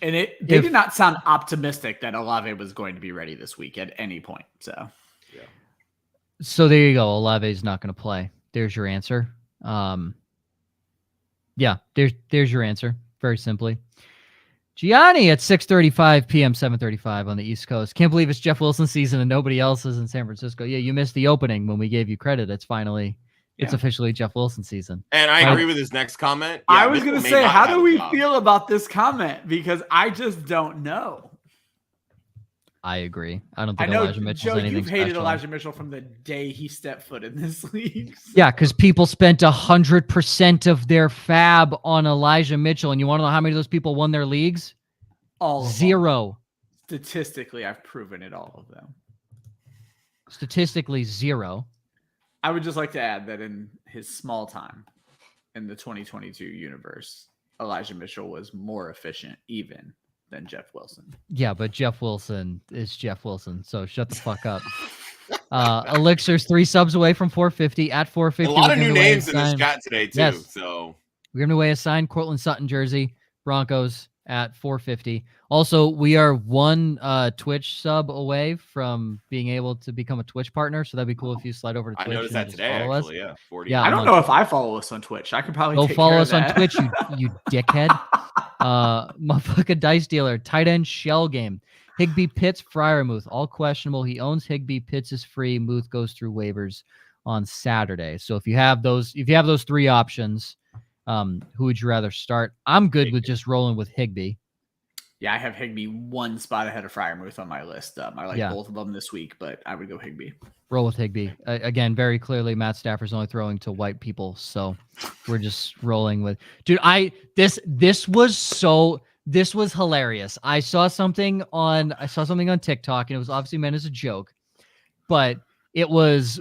they did not sound optimistic that Olave was going to be ready this week at any point. So, yeah. So there you go. Olave's not going to play. There's your answer. Yeah, there's your answer. Very simply. Gianni at 6:35 p.m., 7:35 on the East Coast. Can't believe it's Jeff Wilson season and nobody else is in San Francisco. Yeah, you missed the opening when we gave you credit. It's finally It's officially Jeff Wilson season. And I agree with his next comment. Yeah, I was going to say, how do we feel about this comment? Because I just don't know. I agree. I don't think Elijah Mitchell's anything you've hated special. Elijah Mitchell from the day he stepped foot in this league. Yeah, because people spent 100% of their fab on Elijah Mitchell, and you want to know how many of those people won their leagues? All of 0. Them. Statistically, I've proven it. All of them. Statistically, 0. I would just like to add that in his small time in the 2022 universe, Elijah Mitchell was more efficient even than Jeff Wilson. Yeah, but Jeff Wilson is Jeff Wilson, so shut the fuck up. Elixir's 3 subs away from 450 at 450. A lot of new names in this chat today, too. Yes. So we're giving away a signed Cortland Sutton jersey, Broncos at 450. Also, we are 1 Twitch sub away from being able to become a Twitch partner, so that'd be cool if you slide over to Twitch. I noticed that today, actually. Yeah, 40. Yeah, I don't know if I follow us on Twitch. I could probably go take follow care us of on Twitch, you dickhead. Motherfucking dice dealer, tight end shell game. Higbee, Pitts, Freiermuth, all questionable. He owns Higbee. Pitts is free. Muth goes through waivers on Saturday. So if you have those 3 options, who would you rather start? I'm good with just rolling with Higbee. Yeah, I have Higbee 1 spot ahead of Freiermuth on my list. I like both of them this week, but I would go Higbee. Roll with Higbee. Again, very clearly, Matt Stafford's only throwing to white people, so we're just rolling with. Dude, this was hilarious. I saw something on TikTok, and it was obviously meant as a joke, but it was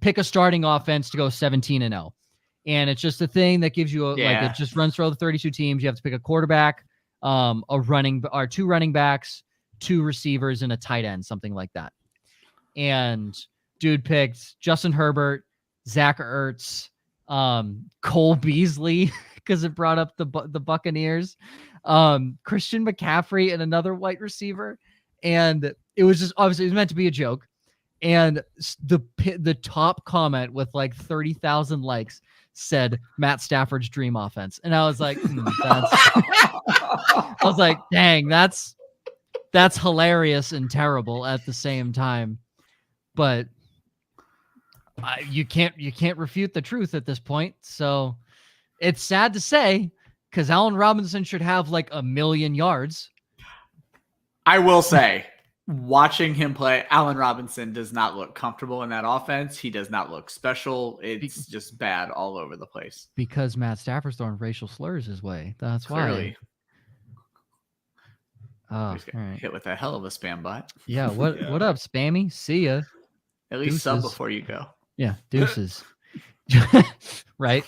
pick a starting offense to go 17-0, and it's just a thing that gives you it just runs through all the 32 teams. You have to pick a quarterback, two running backs, 2 receivers, and a tight end, something like that. And dude picked Justin Herbert, Zach Ertz, Cole Beasley, because it brought up the Buccaneers, Christian McCaffrey, and another white receiver. And it was just obviously it was meant to be a joke. And the top comment with like 30,000 likes said Matt Stafford's dream offense, and I was like, I was like, dang, that's hilarious and terrible at the same time. But you can't refute the truth at this point. So it's sad to say, because Allen Robinson should have like 1 million yards. I will say, watching him play, Allen Robinson does not look comfortable in that offense. He does not look special. It's just bad all over the place. Because Matt Stafford's throwing racial slurs his way. That's Clearly. why. Oh, right. Hit with a hell of a spam bot. Yeah, what up, Spammy? See ya. At least sub before you go. Yeah, deuces. Right?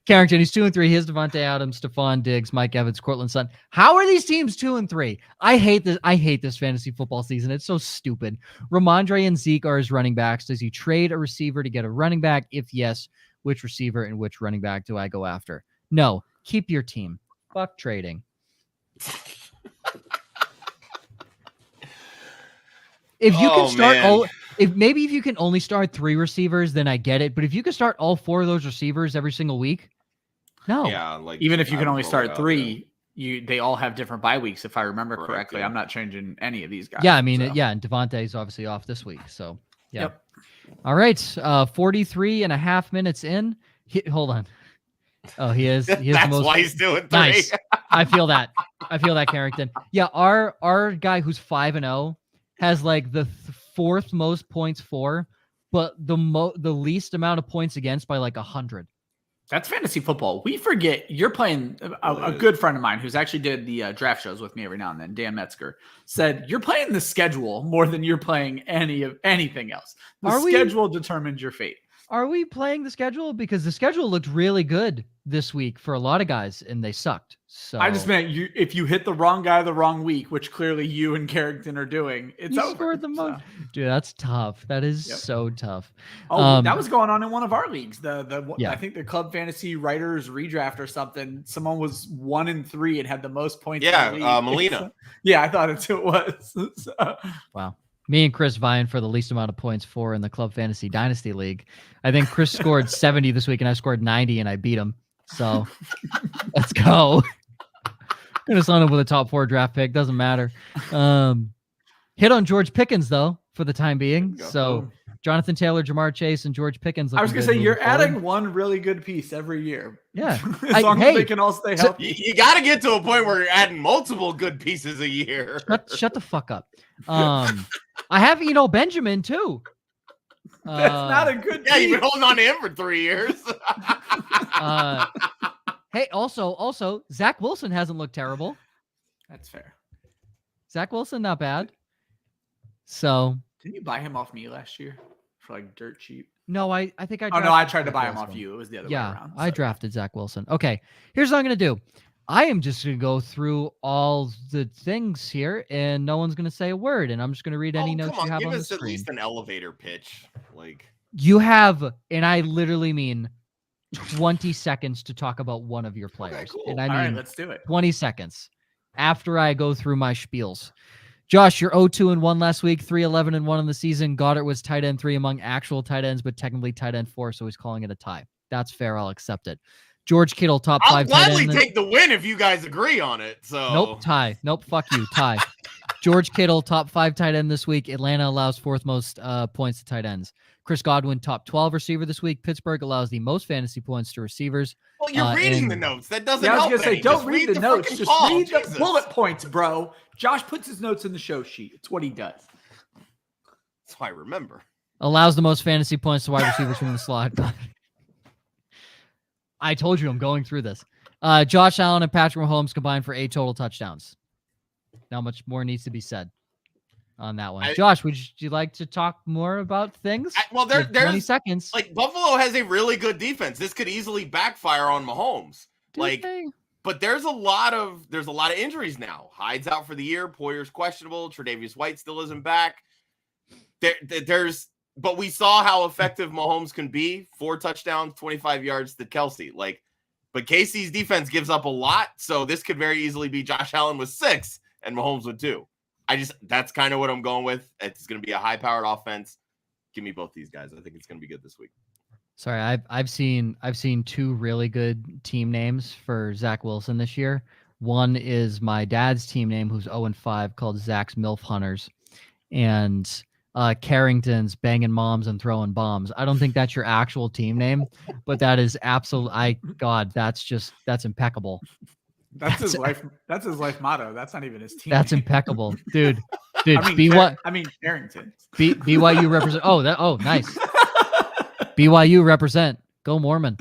Carrington, he's 2-3. He has Devontae Adams, Stephon Diggs, Mike Evans, Cortland Sutton. How are these teams 2-3? I hate this fantasy football season. It's so stupid. Ramondre and Zeke are his running backs. Does he trade a receiver to get a running back? If yes, which receiver and which running back do I go after? No, keep your team. Fuck trading. If you can start if you can only start 3 receivers, then I get it. But if you can start all 4 of those receivers every single week, no. Yeah, like even if you can only start 3, they all have different bye weeks. If I remember correctly, I'm not changing any of these guys. Yeah, I mean, and Devontae's obviously off this week, so yeah. Yep. All right, 43 and a half minutes in. Hold on. Oh, he is. That's the most, why he's doing 3. Nice. I feel that, Carrington. Yeah, our guy who's 5-0 has like the 4th most points for, but the least amount of points against by like 100. That's fantasy football. We forget you're playing. A good friend of mine who's actually did the draft shows with me every now and then, Dan Metzger, said you're playing the schedule more than you're playing anything else. The schedule determines your fate. Are we playing the schedule? Because the schedule looked really good this week for a lot of guys, and they sucked. So I just meant if you hit the wrong guy the wrong week, which clearly you and Carrington are doing, it's over. Scored the most. Dude, that's tough. That is so tough. Oh, that was going on in one of our leagues. I think the Club Fantasy Writers Redraft or something. Someone was 1-3 and had the most points. Yeah, Molina. Yeah, I thought it was. So. Wow. Me and Chris vying for the least amount of points for in the Club Fantasy Dynasty League. I think Chris scored 70 this week, and I scored 90, and I beat him. So let's go. Gonna sign him with a top 4 draft pick. Doesn't matter. Hit on George Pickens though for the time being. So Jonathan Taylor, Jamar Chase, and George Pickens. I was going to to say, you're adding one really good piece every year. Yeah. As long as they can all stay healthy. You got to get to a point where you're adding multiple good pieces a year. Shut the fuck up. I have Benjamin too. That's not a good Yeah, piece. you've been holding on to him for 3 years. Hey, also, Zach Wilson hasn't looked terrible. That's fair. Zach Wilson, not bad. So didn't you buy him off me last year for like dirt cheap? No, I think I. Oh no, I tried to buy him off you. It was the other way around. I drafted Zach Wilson. Okay, here's what I'm gonna do. I am just gonna go through all the things here, and no one's gonna say a word, and I'm just gonna read any notes you have give on the us screen. At least an elevator pitch, like you have, and I literally mean 20 seconds to talk about one of your players, okay, cool. and I mean, all right, let's do it. 20 seconds after I go through my spiels. Josh, you're 0-2-1 last week, 3-11-1 in the season. Goddard was tight end 3 among actual tight ends, but technically tight end 4, so he's calling it a tie. That's fair. I'll accept it. George Kittle, top 5 I'll tight gladly end. take the win if you guys agree on it. So Nope, tie. Nope, fuck you, tie. George Kittle, top 5 tight end this week. Atlanta allows 4th most points to tight ends. Chris Godwin, top 12 receiver this week. Pittsburgh allows the most fantasy points to receivers. Well, you're reading the notes. That doesn't I was help. gonna say, any. don't Just read the notes. freaking Just call. read the Jesus. bullet points, bro. Josh puts his notes in the show sheet. It's what he does. That's why I remember. Allows the most fantasy points to wide receivers from the slot. I told you I'm going through this. Josh Allen and Patrick Mahomes combined for 8 total touchdowns. Not much more needs to be said on that one. Josh, would you like to talk more about things? There's 20 seconds. Like Buffalo has a really good defense. This could easily backfire on Mahomes. But there's a lot of injuries now. Hyde's out for the year. Poyer's questionable. Tre'Davious White still isn't back. But we saw how effective Mahomes can be. 4 touchdowns, 25 yards to Kelsey. But KC's defense gives up a lot, so this could very easily be Josh Allen with 6 and Mahomes with 2. That's kind of what I'm going with. It's going to be a high-powered offense. Give me both these guys. I think it's going to be good this week. Sorry, I've seen 2 really good team names for Zach Wilson this year. One is my dad's team name, who's 0-5, called Zach's MILF Hunters, and Carrington's Banging Moms and Throwing Bombs. I don't think that's your actual team name, but that is absolutely. That's impeccable. That's his life. That's his life motto. That's not even his team. That's name. impeccable, dude. Carrington. BYU represent. Oh, nice. BYU represent. Go Mormon.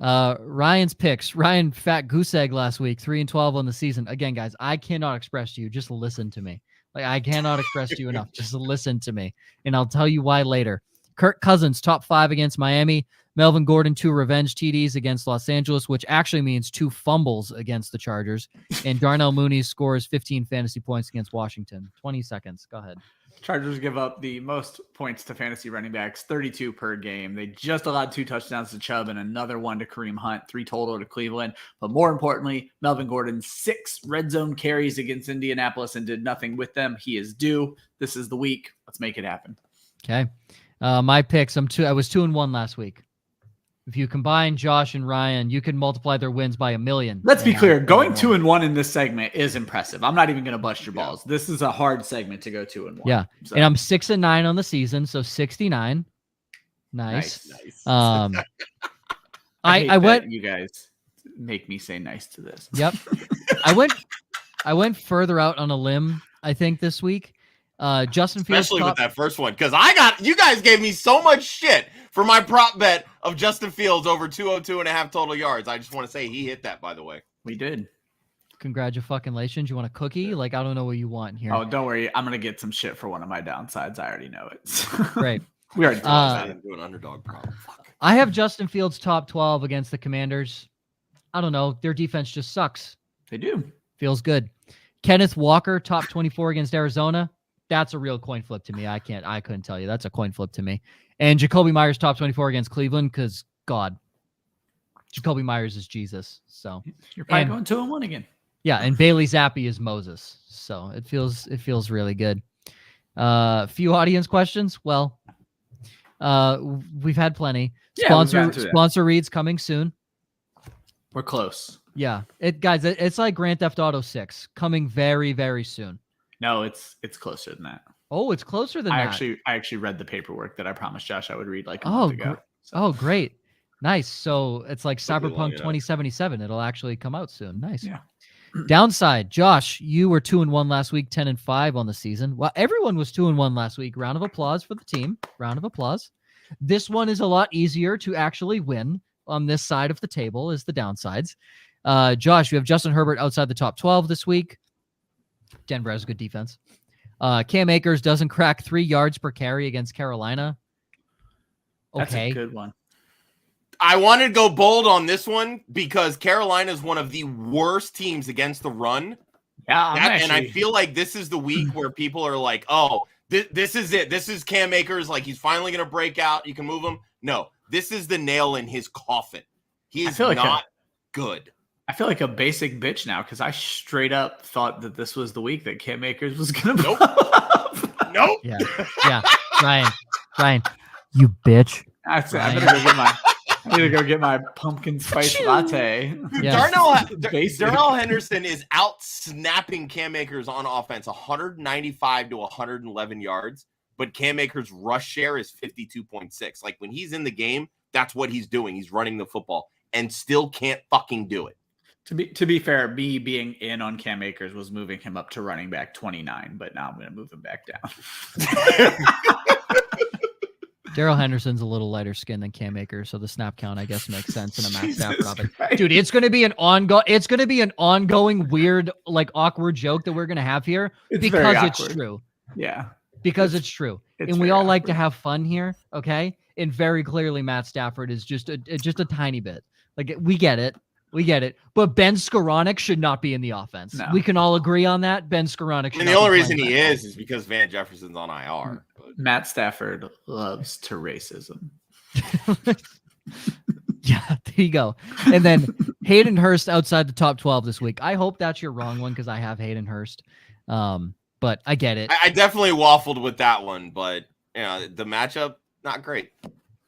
Ryan's picks. Ryan fat goose egg last week, 3-12 on the season. Again, guys, I cannot express to you. Just listen to me. I cannot express to you enough. Just listen to me, and I'll tell you why later. Kirk Cousins, top 5 against Miami. Melvin Gordon, 2 revenge TDs against Los Angeles, which actually means 2 fumbles against the Chargers. And Darnell Mooney scores 15 fantasy points against Washington. 20 seconds. Go ahead. Chargers give up the most points to fantasy running backs, 32 per game. They just allowed 2 touchdowns to Chubb and another 1 to Kareem Hunt, 3 total to Cleveland. But more importantly, Melvin Gordon, 6 red zone carries against Indianapolis and did nothing with them. He is due. This is the week. Let's make it happen. Okay. My picks. I was 2-1 last week. If you combine Josh and Ryan, you can multiply their wins by 1,000,000. Let's be clear. Going 2-1 in this segment is impressive. I'm not even going to bust your balls. This is a hard segment to go 2-1. Yeah. So. And I'm 6-9 on the season. So 69. Nice. I went. You guys make me say nice to this. Yep. I went further out on a limb, I think, this week. Justin Fields, especially with that first one, because you guys gave me so much shit for my prop bet of Justin Fields over 202.5 total yards. I just want to say he hit that, by the way. We did. Congratulations. You want a cookie? I don't know what you want here. Oh, don't worry. I'm gonna get some shit for one of my downsides. I already know it. Great. We already didn't do an underdog prop. I have Justin Fields top 12 against the Commanders. I don't know. Their defense just sucks. They do. Feels good. Kenneth Walker top 24 against Arizona. That's a real coin flip to me. I couldn't tell you. That's a coin flip to me. And Jacoby Myers top 24 against Cleveland because God, Jacoby Myers is Jesus. So you're probably going 2-1 again. Yeah, and Bailey Zappi is Moses. So it feels really good. Few audience questions. Well, we've had plenty. Sponsor reads coming soon. We're close. Yeah, guys, it's like Grand Theft Auto 6 coming very, very soon. No, it's closer than that. Oh, it's closer than that. I actually read the paperwork that I promised Josh I would read like a month ago. Oh, great. Nice. So it's like Cyberpunk 2077. It'll actually come out soon. Nice. Yeah. Downside, Josh, you were 2-1 last week, 10-5 on the season. Well, everyone was 2-1 last week. Round of applause for the team. Round of applause. This one is a lot easier to actually win on this side of the table is the downsides. Josh, you have Justin Herbert outside the top 12 this week. Denver has a good defense. Cam Akers doesn't crack 3 yards per carry against Carolina. Okay. That's a good one. I wanted to go bold on this one because Carolina is one of the worst teams against the run. Yeah, and I feel like this is the week where people are like, oh, this is it. This is Cam Akers. Like, he's finally going to break out. You can move him. No, this is the nail in his coffin. He's not good. I feel like a basic bitch now because I straight up thought that this was the week that Cam Akers was going to Nope. Nope. Yeah. Ryan, you bitch. I need to go get my pumpkin spice latte. Yeah. Darrell Henderson is out snapping Cam Akers on offense, 195 to 111 yards, but Cam Akers' rush share is 52.6. Like, when he's in the game, that's what he's doing. He's running the football and still can't fucking do it. To be fair, me being in on Cam Akers was moving him up to running back 29, but now I'm going to move him back down. Darrell Henderson's a little lighter skin than Cam Akers, so the snap count, I guess, makes sense in a Matt Stafford offense. Dude, it's going to be an ongoing weird, like, awkward joke that we're going to have here because it's true. Yeah. Because it's true. And we all like to have fun here, okay? And very clearly Matt Stafford is just a tiny bit. Like, we get it. But Ben Skoranek should not be in the offense. No. We can all agree on that. Ben Skoranek should not be. And the only reason he is because Van Jefferson's on IR. Matt Stafford loves to racism. Yeah, there you go. And then Hayden Hurst outside the top 12 this week. I hope that's your wrong one because I have Hayden Hurst. But I get it. I definitely waffled with that one, but the matchup, not great.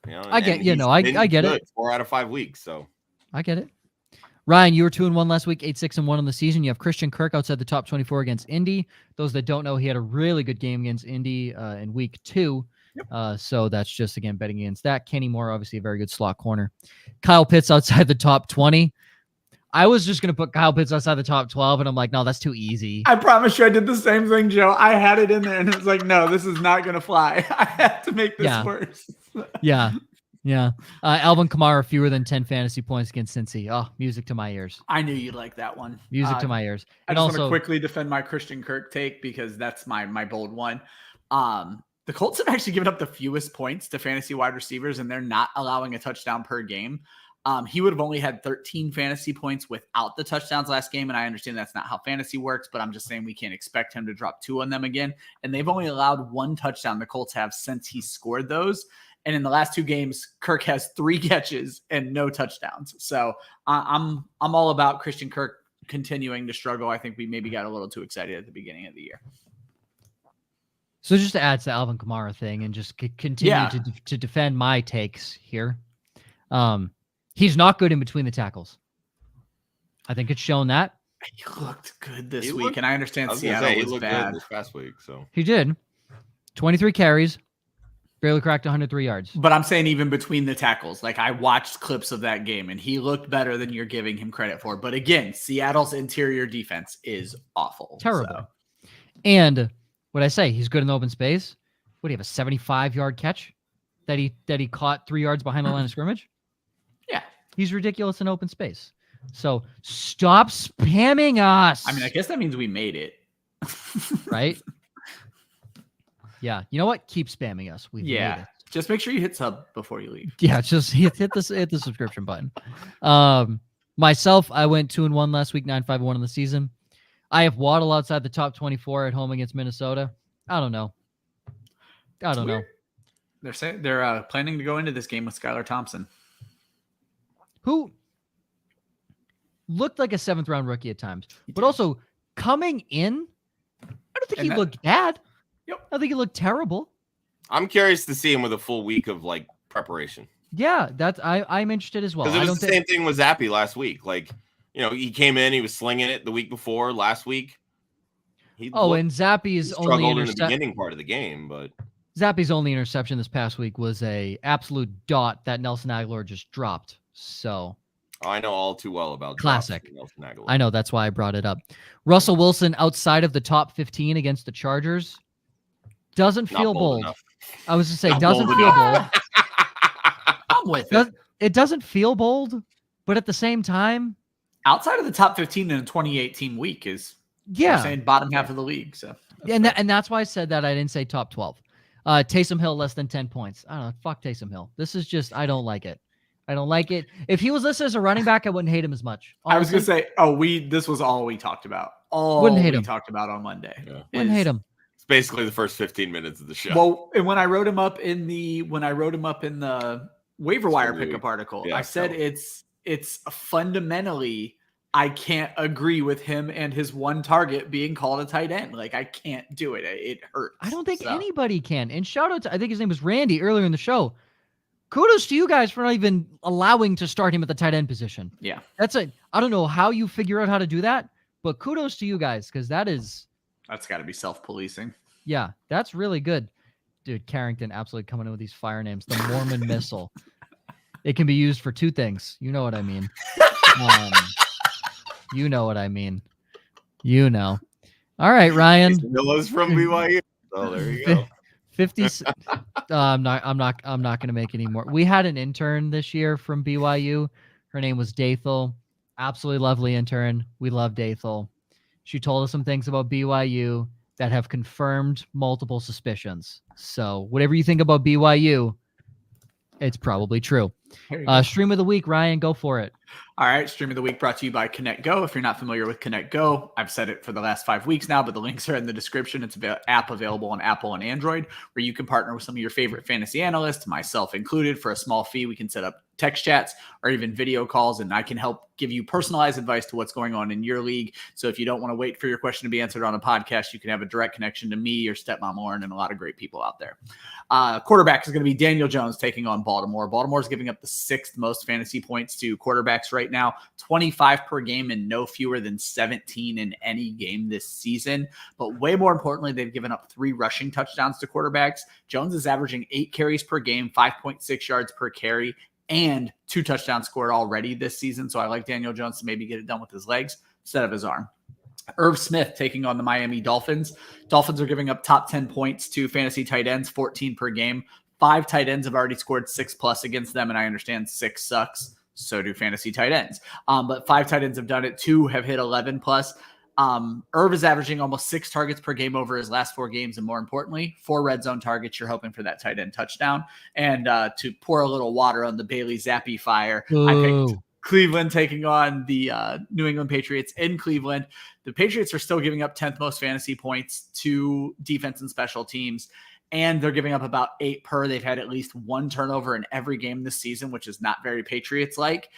I get it. 4 out of 5 weeks, so I get it. Ryan, you were 2-1 last week, 8-6-1 on the season. You have Christian Kirk outside the top 24 against Indy. Those that don't know, he had a really good game against Indy in week 2. Yep. So that's just, again, betting against that. Kenny Moore, obviously a very good slot corner. Kyle Pitts outside the top 20. I was just going to put Kyle Pitts outside the top 12, and I'm like, no, that's too easy. I promise you I did the same thing, Joe. I had it in there, and it was like, no, this is not going to fly. I have to make this worse. Yeah. Alvin Kamara, fewer than 10 fantasy points against Cincy. Oh, music to my ears. I knew you'd like that one. Music to my ears. I just want to quickly defend my Christian Kirk take because that's my bold one. The Colts have actually given up the fewest points to fantasy wide receivers, and they're not allowing a touchdown per game. He would have only had 13 fantasy points without the touchdowns last game, and I understand that's not how fantasy works, but I'm just saying we can't expect him to drop 2 on them again. And they've only allowed 1 touchdown the Colts have since he scored those. And in the last 2 games, Kirk has 3 catches and no touchdowns. So I'm all about Christian Kirk continuing to struggle. I think we maybe got a little too excited at the beginning of the year. So just to add to the Alvin Kamara thing and just continue to defend my takes here. He's not good in between the tackles. I think it's shown that. He looked good this week, and I understand Seattle was bad this past week. So he did. 23 carries. Barely cracked 103 yards. But I'm saying even between the tackles, like I watched clips of that game and he looked better than you're giving him credit for. But again, Seattle's interior defense is awful. Terrible. So. And what I say, he's good in the open space. What do you have, a 75-yard catch that he caught 3 yards behind the line of scrimmage? Yeah. He's ridiculous in open space. So stop spamming us. I mean, I guess that means we made it. Right? Yeah, you know what? Keep spamming us. We've made it. Just make sure you hit sub before you leave. Yeah, just hit the subscription button. Myself, I went 2-1 last week, 9-5-1 in the season. I have Waddle outside the top 24 at home against Minnesota. I don't know. They're saying they're planning to go into this game with Skylar Thompson, who looked like a 7th-round rookie at times, but also coming in, I don't think he looked bad. Yep. I think it looked terrible. I'm curious to see him with a full week of like preparation. Yeah, I'm interested as well. Because it was the same thing with Zappy last week. Like, he came in, he was slinging it the week before, last week. And Zappy's only struggled in the beginning part of the game, but Zappy's only interception this past week was a absolute dot that Nelson Aguilar just dropped. So I know all too well about classic. Nelson Aguilar. I know, that's why I brought it up. Russell Wilson outside of the top 15 against the Chargers doesn't feel bold. I was just saying, doesn't feel bold. I'm with it. It doesn't feel bold, but at the same time, outside of the top 15 in a 2018 week is saying bottom half of the league. So and that's why I said that. I didn't say top 12. Taysom Hill less than 10 points. I don't know. Fuck Taysom Hill. This is just, I don't like it. I don't like it. If he was listed as a running back, I wouldn't hate him as much. Honestly. I was gonna say, this was all we talked about. Talked about on Monday. Yeah. Wouldn't hate him. It's basically the first 15 minutes of the show. Well, and when I wrote him up in the waiver wire pickup article, I said it's fundamentally, I can't agree with him and his one target being called a tight end. Like, I can't do it. It hurts. I don't think anybody can. And shout out to, I think his name was Randy earlier in the show. Kudos to you guys for not even allowing to start him at the tight end position. Yeah. I don't know how you figure out how to do that, but kudos to you guys, because that's got to be self-policing. Yeah, that's really good. Dude, Carrington absolutely coming in with these fire names. The Mormon Missile. It can be used for two things. You know what I mean. You know what I mean. You know. All right, Ryan. Milla's from BYU. Oh, there you go. 50. I'm not going to make any more. We had an intern this year from BYU. Her name was Dathel. Absolutely lovely intern. We love Dathel. She told us some things about BYU that have confirmed multiple suspicions. So whatever you think about BYU, it's probably true. Stream of the week, Ryan, go for it. All right, stream of the week brought to you by Connect Go. If you're not familiar with Connect Go, I've said it for the last 5 weeks now, but the links are in the description. It's an app available on Apple and Android where you can partner with some of your favorite fantasy analysts, myself included. For a small fee, we can set up text chats or even video calls, and I can help give you personalized advice to what's going on in your league. So if you don't want to wait for your question to be answered on a podcast, you can have a direct connection to me or Stepmom Lauren and a lot of great people out there. Quarterback is going to be Daniel Jones taking on Baltimore. Baltimore's giving up the 6th most fantasy points to quarterbacks right now, 25 per game and no fewer than 17 in any game this season. But way more importantly, they've given up 3 rushing touchdowns to quarterbacks. Jones is averaging 8 carries per game, 5.6 yards per carry, and 2 touchdowns scored already this season. So I like Daniel Jones to maybe get it done with his legs instead of his arm. Irv Smith taking on the Miami Dolphins. Dolphins are giving up top 10 points to fantasy tight ends, 14 per game. 5 tight ends have already scored 6+ against them, and I understand 6 sucks. So do fantasy tight ends. But 5 tight ends have done it. 2 have hit 11+. Irv is averaging almost 6 targets per game over his last 4 games. And more importantly, 4 red zone targets. You're hoping for that tight end touchdown. And to pour a little water on the Bailey Zappi fire, I picked Cleveland taking on the New England Patriots in Cleveland. The Patriots are still giving up 10th most fantasy points to defense and special teams. And they're giving up about 8 per. They've had at least 1 turnover in every game this season, which is not very Patriots-like.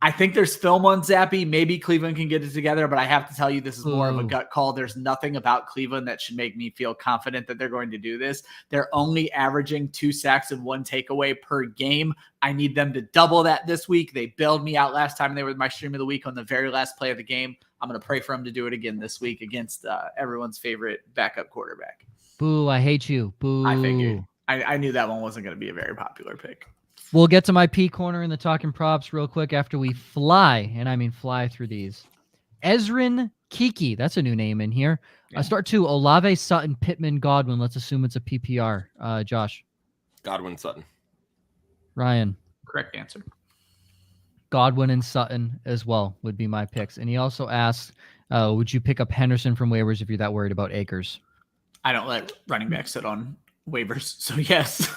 I think there's film on Zappy. Maybe Cleveland can get it together, but I have to tell you, this is more of a gut call. There's nothing about Cleveland that should make me feel confident that they're going to do this. They're only averaging 2 sacks and 1 takeaway per game. I need them to double that this week. They bailed me out last time they were my stream of the week on the very last play of the game. I'm going to pray for them to do it again this week against everyone's favorite backup quarterback. Boo, I hate you. Boo. I figured. I knew that one wasn't going to be a very popular pick. We'll get to my P corner in the talking props real quick after we fly, and I mean fly through these. Ezrin Kiki, that's a new name in here. Yeah. Start 2, Olave, Sutton, Pittman, Godwin. Let's assume it's a PPR. Josh. Godwin, Sutton. Ryan. Correct answer. Godwin and Sutton as well would be my picks. And he also asked, would you pick up Henderson from waivers if you're that worried about Akers? I don't let running backs sit on waivers, so yes.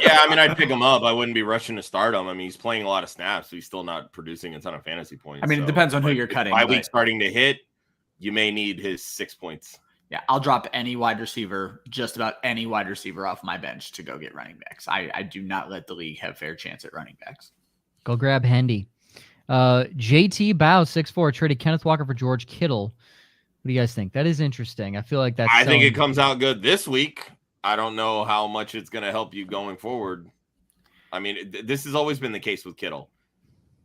Yeah, I mean, I'd pick him up. I wouldn't be rushing to start him. I mean, he's playing a lot of snaps, so he's still not producing a ton of fantasy points. I mean, it depends on who you're cutting. By week starting to hit, you may need his 6 points. Yeah, I'll drop any wide receiver, just about any wide receiver off my bench to go get running backs. I do not let the league have fair chance at running backs. Go grab Hendy. JT Bow 6'4" traded Kenneth Walker for George Kittle. What do you guys think? That is interesting. I feel like that's. I think it comes out good this week. I don't know how much it's going to help you going forward. I mean, this has always been the case with Kittle.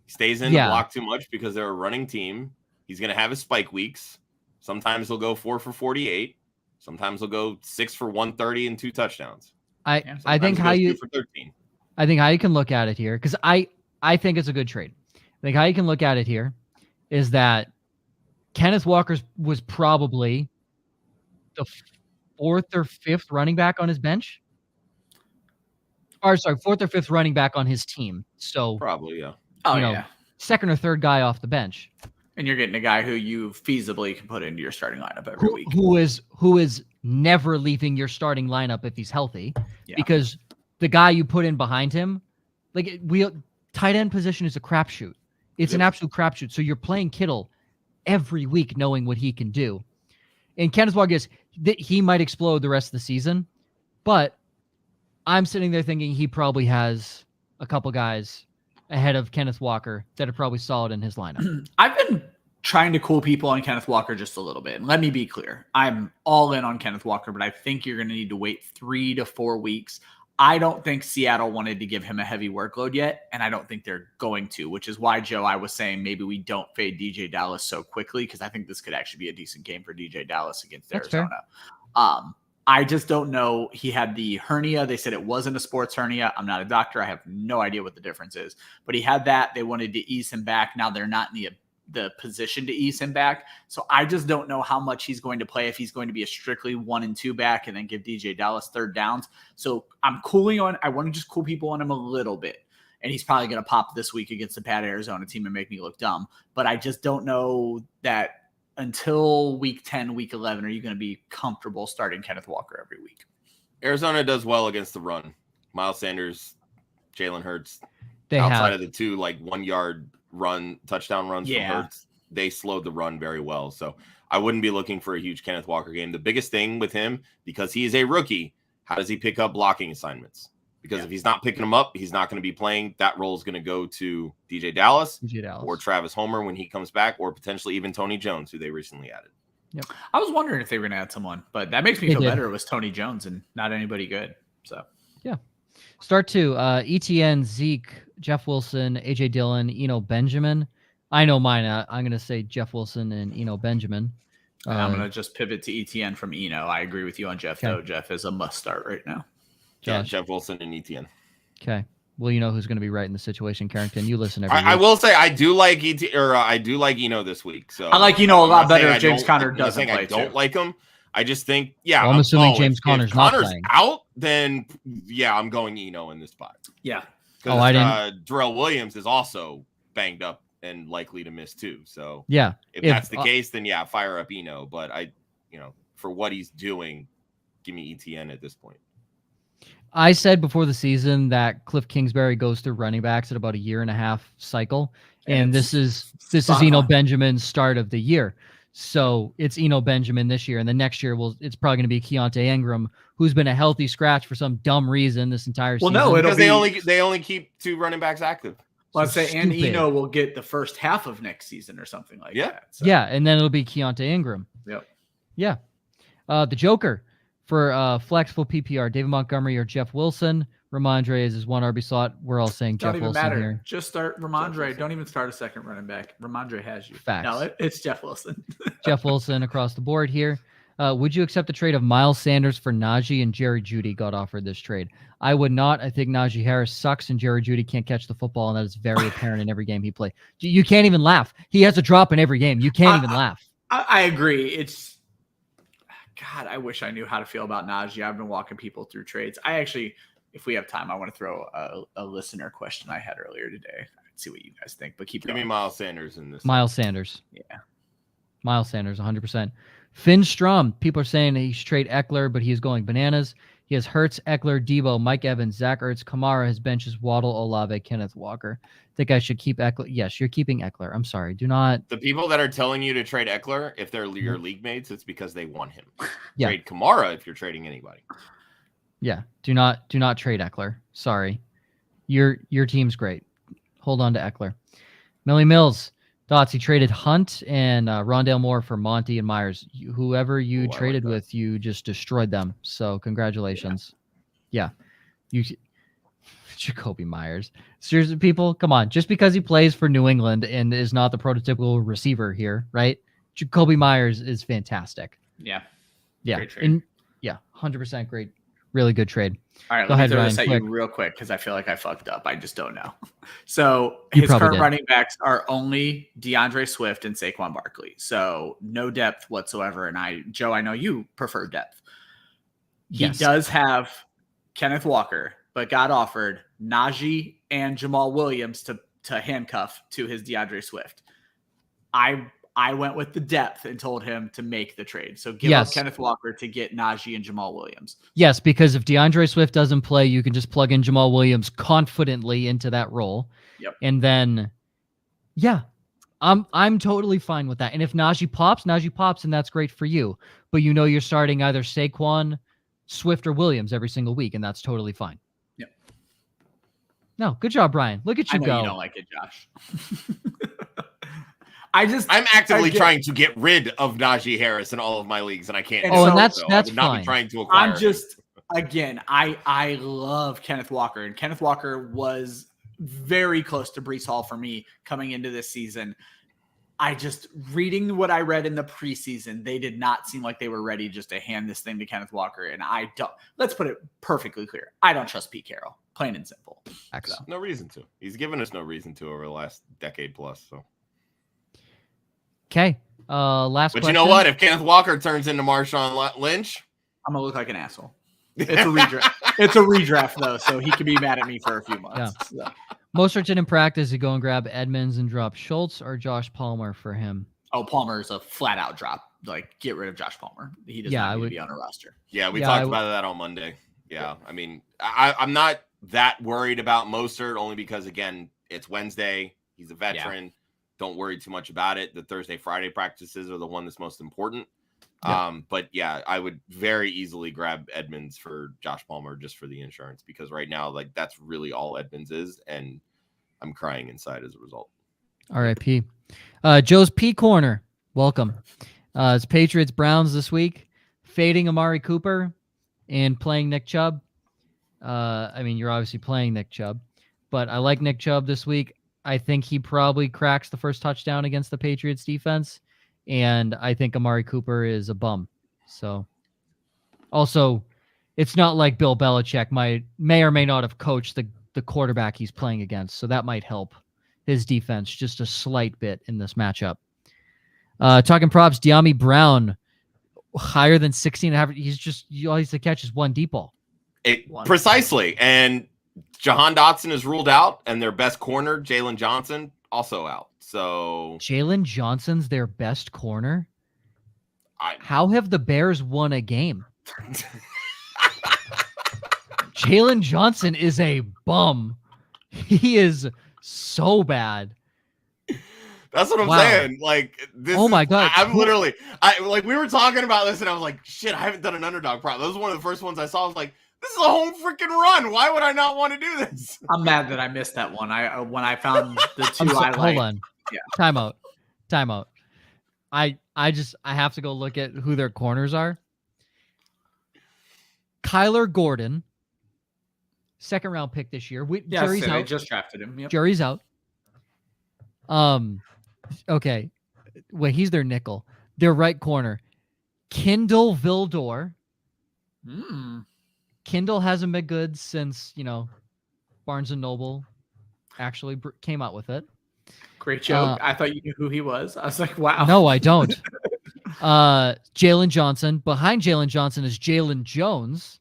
He stays in the block too much because they're a running team. He's going to have his spike weeks. Sometimes he'll go 4 for 48. Sometimes he'll go 6 for 130 and 2 touchdowns. I think how you 2 for 13. I think how you can look at it here, because I think it's a good trade. I think how you can look at it here is that Kenneth Walker was probably the 4th or 5th running back on his bench. Or sorry, 4th or 5th running back on his team. So probably, yeah. Oh, yeah. 2nd or 3rd guy off the bench. And you're getting a guy who you feasibly can put into your starting lineup every week. Who is never leaving your starting lineup if he's healthy. Yeah. Because the guy you put in behind him, like tight end position is a crapshoot. It's an absolute crapshoot. So you're playing Kittle every week knowing what he can do. And Kenneth Walker, he might explode the rest of the season, but I'm sitting there thinking he probably has a couple guys ahead of Kenneth Walker that are probably solid in his lineup. I've been trying to cool people on Kenneth Walker just a little bit. And let me be clear. I'm all in on Kenneth Walker, but I think you're going to need to wait 3 to 4 weeks. I don't think Seattle wanted to give him a heavy workload yet, and I don't think they're going to, which is why, Joe, I was saying maybe we don't fade DJ Dallas so quickly, because I think this could actually be a decent game for DJ Dallas against Arizona. I just don't know. He had the hernia. They said it wasn't a sports hernia. I'm not a doctor. I have no idea what the difference is. But he had that. They wanted to ease him back. Now they're not in the position to ease him back. So I just don't know how much he's going to play, if he's going to be a strictly 1 and 2 back and then give DJ Dallas 3rd downs. So I want to just cool people on him a little bit. And he's probably going to pop this week against the bad Arizona team and make me look dumb. But I just don't know that until week 10, week 11, are you going to be comfortable starting Kenneth Walker every week? Arizona does well against the run. Miles Sanders, Jalen Hurts, of the 2 like 1 yard touchdown runs from Hurts, they slowed the run very well. So I wouldn't be looking for a huge Kenneth Walker game. The biggest thing with him, because he is a rookie, how does he pick up blocking assignments? Because if he's not picking them up, he's not going to be playing. That role is going to go to DJ Dallas or Travis Homer when he comes back, or potentially even Tony Jones, who they recently added. Yep. I was wondering if they were going to add someone, but that makes me feel better. It was Tony Jones and not anybody good. So yeah. Start 2, ETN, Zeke, Jeff Wilson, AJ Dillon, Eno Benjamin. I know mine. I'm going to say Jeff Wilson and Eno Benjamin. I'm going to just pivot to ETN from Eno. I agree with you on Jeff, though. Jeff is a must start right now. Yeah, Jeff Wilson and ETN. Okay. Well, you know who's going to be right in the situation, Carrington. You listen every week. I will say I do like I do like Eno this week. So I like Eno a lot better if James Conner doesn't play. I don't like him. I just think, I'm assuming James Conner's not playing. Out, then I'm going Eno in this spot. Yeah. I didn't. Darrell Williams is also banged up and likely to miss too. So if that's the case, then fire up Eno. But for what he's doing, give me ETN at this point. I said before the season that Cliff Kingsbury goes through running backs at about a 1.5-year cycle, and this is Eno Benjamin's start of the year. So it's Eno Benjamin this year, and the next year it's probably going to be Keontae Ingram, who's been a healthy scratch for some dumb reason this entire season. Well, no, because they only keep 2 running backs active. Let's say, and Eno will get the first half of next season or something like that. So. Yeah, and then it'll be Keontae Ingram. Yep. Yeah. The Joker for flexible PPR, David Montgomery or Jeff Wilson. Ramondre is his 1 RB slot. We're all saying Jeff Wilson matter. here. Just start Ramondre. Don't even start a second running back. Ramondre has you. Facts. No, it's Jeff Wilson. Jeff Wilson across the board here. Would you accept the trade of Miles Sanders for Najee and Jerry Jeudy got offered this trade? I would not. I think Najee Harris sucks and Jerry Jeudy can't catch the football, and that is very apparent in every game he plays. You can't even laugh. He has a drop in every game. You can't even laugh. I agree. It's God, I wish I knew how to feel about Najee. I've been walking people through trades. I actually, if we have time, I want to throw a listener question I had earlier today. Let's see what you guys think, but keep going. Give me Miles Sanders in this. Miles Sanders. Yeah. Miles Sanders, 100%. Finn Strum. People are saying he should trade Eckler, but he is going bananas. He has Hurts, Eckler, Debo, Mike Evans, Zach Ertz, Kamara. His bench is Waddle, Olave, Kenneth Walker. Think I should keep Eckler? Yes, you're keeping Eckler. I'm sorry. Do not. The people that are telling you to trade Eckler, if they're your league mates, it's because they want him. Yeah. Trade Kamara if you're trading anybody. Yeah. Do not trade Eckler. Sorry. Your team's great. Hold on to Eckler. Millie Mills. Thoughts? He traded Hunt and Rondale Moore for Monty and Myers. Whoever you traded with, you just destroyed them. So congratulations. Yeah. Jacoby Myers. Seriously, people, come on. Just because he plays for New England and is not the prototypical receiver here, right? Jacoby Myers is fantastic. Yeah. Yeah. Great trade. 100% great. Really good trade. All right, Go let ahead, me throw Ryan, this at quick. you real quick because I feel like I fucked up. I just don't know. So You his probably current did. running backs are only DeAndre Swift and Saquon Barkley. So no depth whatsoever. And Joe, I know you prefer depth. He Yes. does have Kenneth Walker, but got offered Najee and Jamal Williams to handcuff to his DeAndre Swift. I went with the depth and told him to make the trade. So give up Kenneth Walker to get Najee and Jamal Williams. Yes, because if DeAndre Swift doesn't play, you can just plug in Jamal Williams confidently into that role. Yep. And then, yeah, I'm totally fine with that. And if Najee pops, and that's great for you. But you're starting either Saquon, Swift, or Williams every single week, and that's totally fine. Yep. No, good job, Brian. Look at you I know go. you don't like it, Josh. I'm actively trying to get rid of Najee Harris in all of my leagues, and I can't. And that's I would not fine. be trying to acquire. I love Kenneth Walker, and Kenneth Walker was very close to Breece Hall for me coming into this season. I just reading what I read in the preseason, they did not seem like they were ready just to hand this thing to Kenneth Walker. And I don't. Let's put it perfectly clear. I don't trust Pete Carroll, plain and simple. So. No reason to. He's given us no reason to over the last decade plus. So. Okay. Last but question. You know what? If Kenneth Walker turns into Marshawn Lynch, I'm gonna look like an asshole. It's a redraft. It's a redraft though, so he can be mad at me for a few months. Yeah. So. Mostert's in practice to go and grab Edmonds and drop Schultz or Josh Palmer for him. Oh, Palmer is a flat out drop. Like, get rid of Josh Palmer. He does not need to be on a roster. Yeah, we talked about that on Monday. Yeah. I mean, I'm not that worried about Mostert only because, again, it's Wednesday. He's a veteran. Yeah. Don't worry too much about it. The Thursday, Friday practices are the one that's most important. Yeah. But yeah, I would very easily grab Edmonds for Josh Palmer just for the insurance because right now, like that's really all Edmonds is, and I'm crying inside as a result. R.I.P. Joe's P Corner, welcome. It's Patriots Browns this week, fading Amari Cooper and playing Nick Chubb. I mean, you're obviously playing Nick Chubb, but I like Nick Chubb this week. I think he probably cracks the first touchdown against the Patriots defense. And I think Amari Cooper is a bum. So also, it's not like Bill Belichick may or may not have coached the quarterback he's playing against. So that might help his defense just a slight bit in this matchup. Talking props, De'Ami Brown, higher than 16.5. He's just, all he has to catch is one deep ball. Precisely. And Jahan Dotson is ruled out, and their best corner, Jalen Johnson, also out. So Jalen Johnson's their best corner. How have the Bears won a game? Jalen Johnson is a bum. He is so bad. That's what I'm saying. Like, this my God. I'm literally, we were talking about this, and I was like, shit, I haven't done an underdog prop. That was one of the first ones I saw. I was like, this is a home freaking run. Why would I not want to do this? I'm mad that I missed that one. When I found the two I like. Hold on. Yeah. Time out. I have to go look at who their corners are. Kyler Gordon, second round pick this year. Jury's out. I just drafted him. Yep. Jury's out. Okay. Wait, he's their nickel. Their right corner, Kindle Vildor. Kindle hasn't been good since, Barnes & Noble actually came out with it. Great joke. I thought you knew who he was. I was like, wow. No, I don't. Jalen Johnson. Behind Jalen Johnson is Jalen Jones.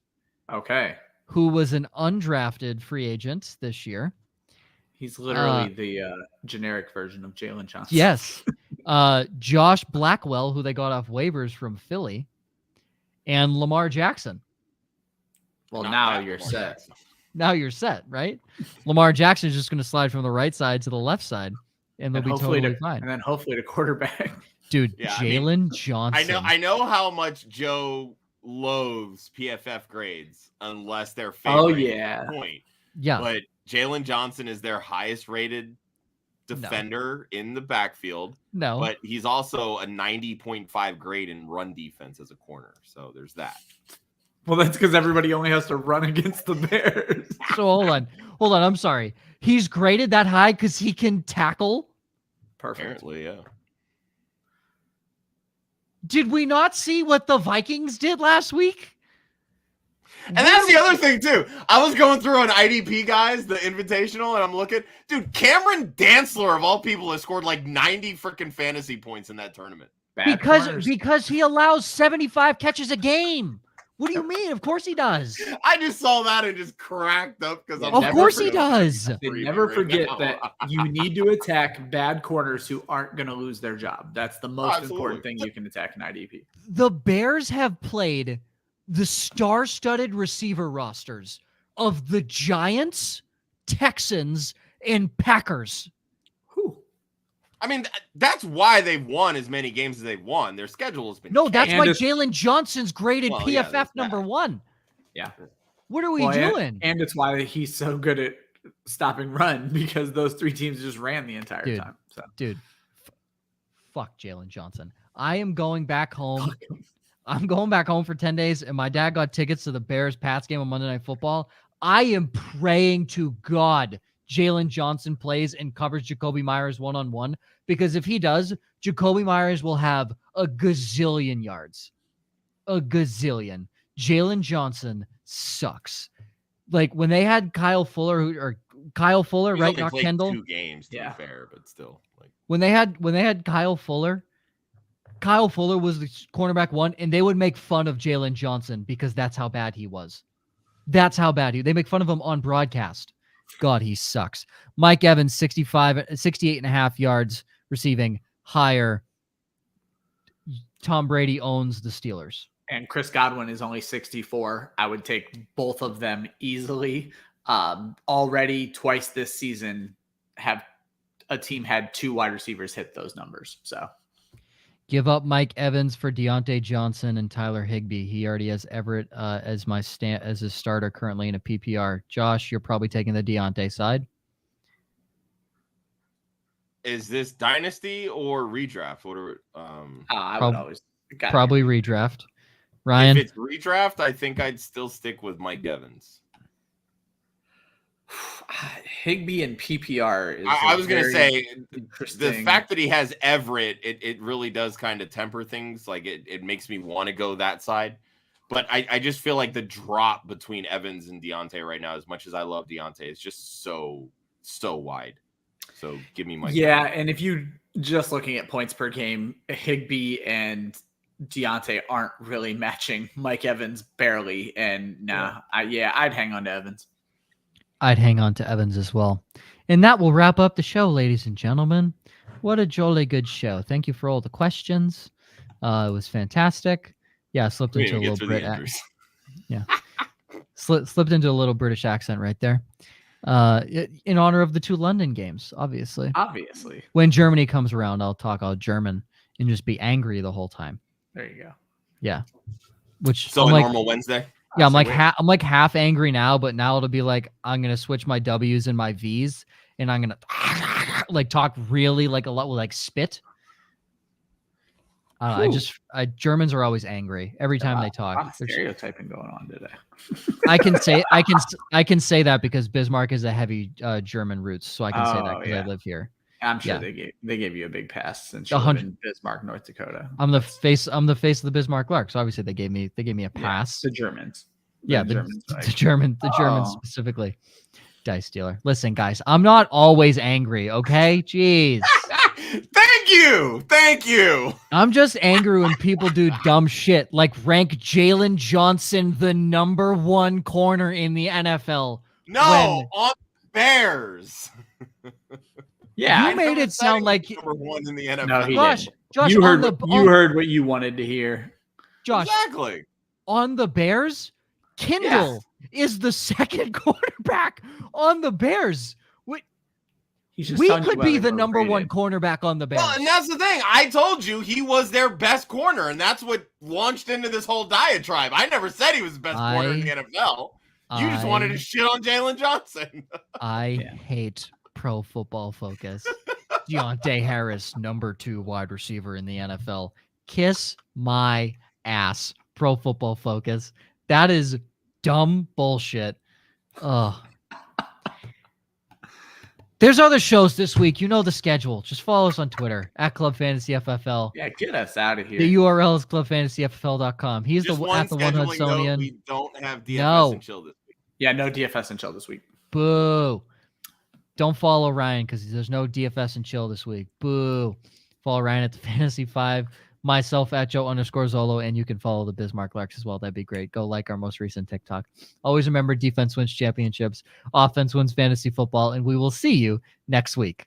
Okay. Who was an undrafted free agent this year. He's literally the generic version of Jalen Johnson. Yes. Josh Blackwell, who they got off waivers from Philly. And Lamar Jackson. Well, now you're set. Now you're set, right? Lamar Jackson is just going to slide from the right side to the left side, and they'll be totally fine. And then hopefully the quarterback. Dude, yeah, Jalen Johnson. I know how much Joe loathes PFF grades unless they're favorite point. Yeah. But Jalen Johnson is their highest rated defender in the backfield. No. But he's also a 90.5 grade in run defense as a corner. So there's that. Well, that's because everybody only has to run against the Bears. So hold on. I'm sorry. He's graded that high because he can tackle. Perfect. Apparently, yeah. Did we not see what the Vikings did last week? And that's the other thing, too. I was going through an IDP, guys, the Invitational, and I'm looking. Dude, Cameron Dantzler, of all people, has scored like 90 freaking fantasy points in that tournament. Because he allows 75 catches a game. What do you mean? Of course he does. I just saw that and just cracked up because of course he does. Never forget that you need to attack bad corners who aren't going to lose their job. That's the most important thing you can attack in IDP. The Bears have played the star-studded receiver rosters of the Giants, Texans, and Packers. I mean, that's why they've won as many games as they've won. Their schedule has been that's why Jalen Johnson's graded PFF number 1. Yeah. What are we doing? And it's why he's so good at stopping run, because those 3 teams just ran the entire time. So. Dude, fuck Jalen Johnson. I am going back home. I'm going back home for 10 days, and my dad got tickets to the Bears-Pats game on Monday Night Football. I am praying to God Jalen Johnson plays and covers Jacoby Myers one-on-one, because if he does, Jacoby Myers will have a gazillion yards. A gazillion. Jalen Johnson sucks. Like when they had Kyle Fuller, right? Not Kendall. 2 games, to be fair, but still. Like when they had Kyle Fuller was the cornerback 1, and they would make fun of Jalen Johnson because that's how bad he was. That's how bad they make fun of him on broadcast. God, he sucks. Mike Evans, 68.5 yards receiving, higher. Tom Brady owns the Steelers. And Chris Godwin is only 64. I would take both of them easily. Already twice this season have a team had 2 wide receivers hit those numbers. So give up Mike Evans for Deontay Johnson and Tyler Higbee. He already has Everett as his starter currently in a PPR. Josh, you're probably taking the Deontay side. Is this dynasty or redraft? What are I would always probably redraft. Ryan, if it's redraft, I think I'd still stick with Mike Evans. Higbee and PPR is I was going to say the fact that he has Everett, it really does kind of temper things. Like it makes me want to go that side. But I just feel like the drop between Evans and Deontay right now, as much as I love Deontay, is just so wide. So give me Mike. Yeah, and if you just looking at points per game, Higbee and Deontay aren't really matching Mike Evans barely. And I'd hang on to Evans. I'd hang on to Evans as well. And that will wrap up the show, ladies and gentlemen. What a jolly good show. Thank you for all the questions. It was fantastic. Yeah, slipped into a little British. Yeah. Slipped into a little British accent right there. In honor of the 2 London games, obviously. When Germany comes around, I'll talk all German and just be angry the whole time. There you go. Yeah. Which so a normal Wednesday? Yeah, I'm like half angry now, but now it'll be like I'm gonna switch my W's and my V's, and I'm gonna like talk really like a lot with like spit. Germans are always angry every time they talk. A lot of stereotyping going on today. I can say that because Bismarck is a heavy German roots, so I can say that because I live here. I'm sure they gave you a big pass since you live in Bismarck, North Dakota. I'm the face of the Bismarck Lark, so obviously they gave me a pass. The Germans. The Germans specifically. Dice dealer. Listen, guys, I'm not always angry, okay? Jeez. Thank you. I'm just angry when people do dumb shit like rank Jalen Johnson the number 1 corner in the NFL. On Bears. Yeah, you made it sound like number 1 in the NFL. No, Josh, you heard what you wanted to hear. Josh, exactly. On the Bears, Kindle is the 2nd quarterback on the Bears. We could be the number 1 cornerback on the Bears. Well, and that's the thing. I told you he was their best corner, and that's what launched into this whole diatribe. I never said he was the best corner in the NFL. You just wanted to shit on Jalen Johnson. I hate Pro Football Focus. Deontay Harris, number 2 wide receiver in the NFL. Kiss my ass, Pro Football Focus. That is dumb bullshit. Ugh. There's other shows this week. You know the schedule. Just follow us on Twitter at Club Fantasy FFL. Yeah, get us out of here. The URL is clubfantasyffl.com. He's Just at the one Hudsonian. We don't have DFS and chill this week. Yeah, no DFS and chill this week. Boo. Don't follow Ryan because there's no DFS and chill this week. Boo. Follow Ryan at the Fantasy 5. Myself at Joe_Zollo, and you can follow the Bismarck Larks as well. That'd be great. Go like our most recent TikTok. Always remember, defense wins championships, offense wins fantasy football, and we will see you next week.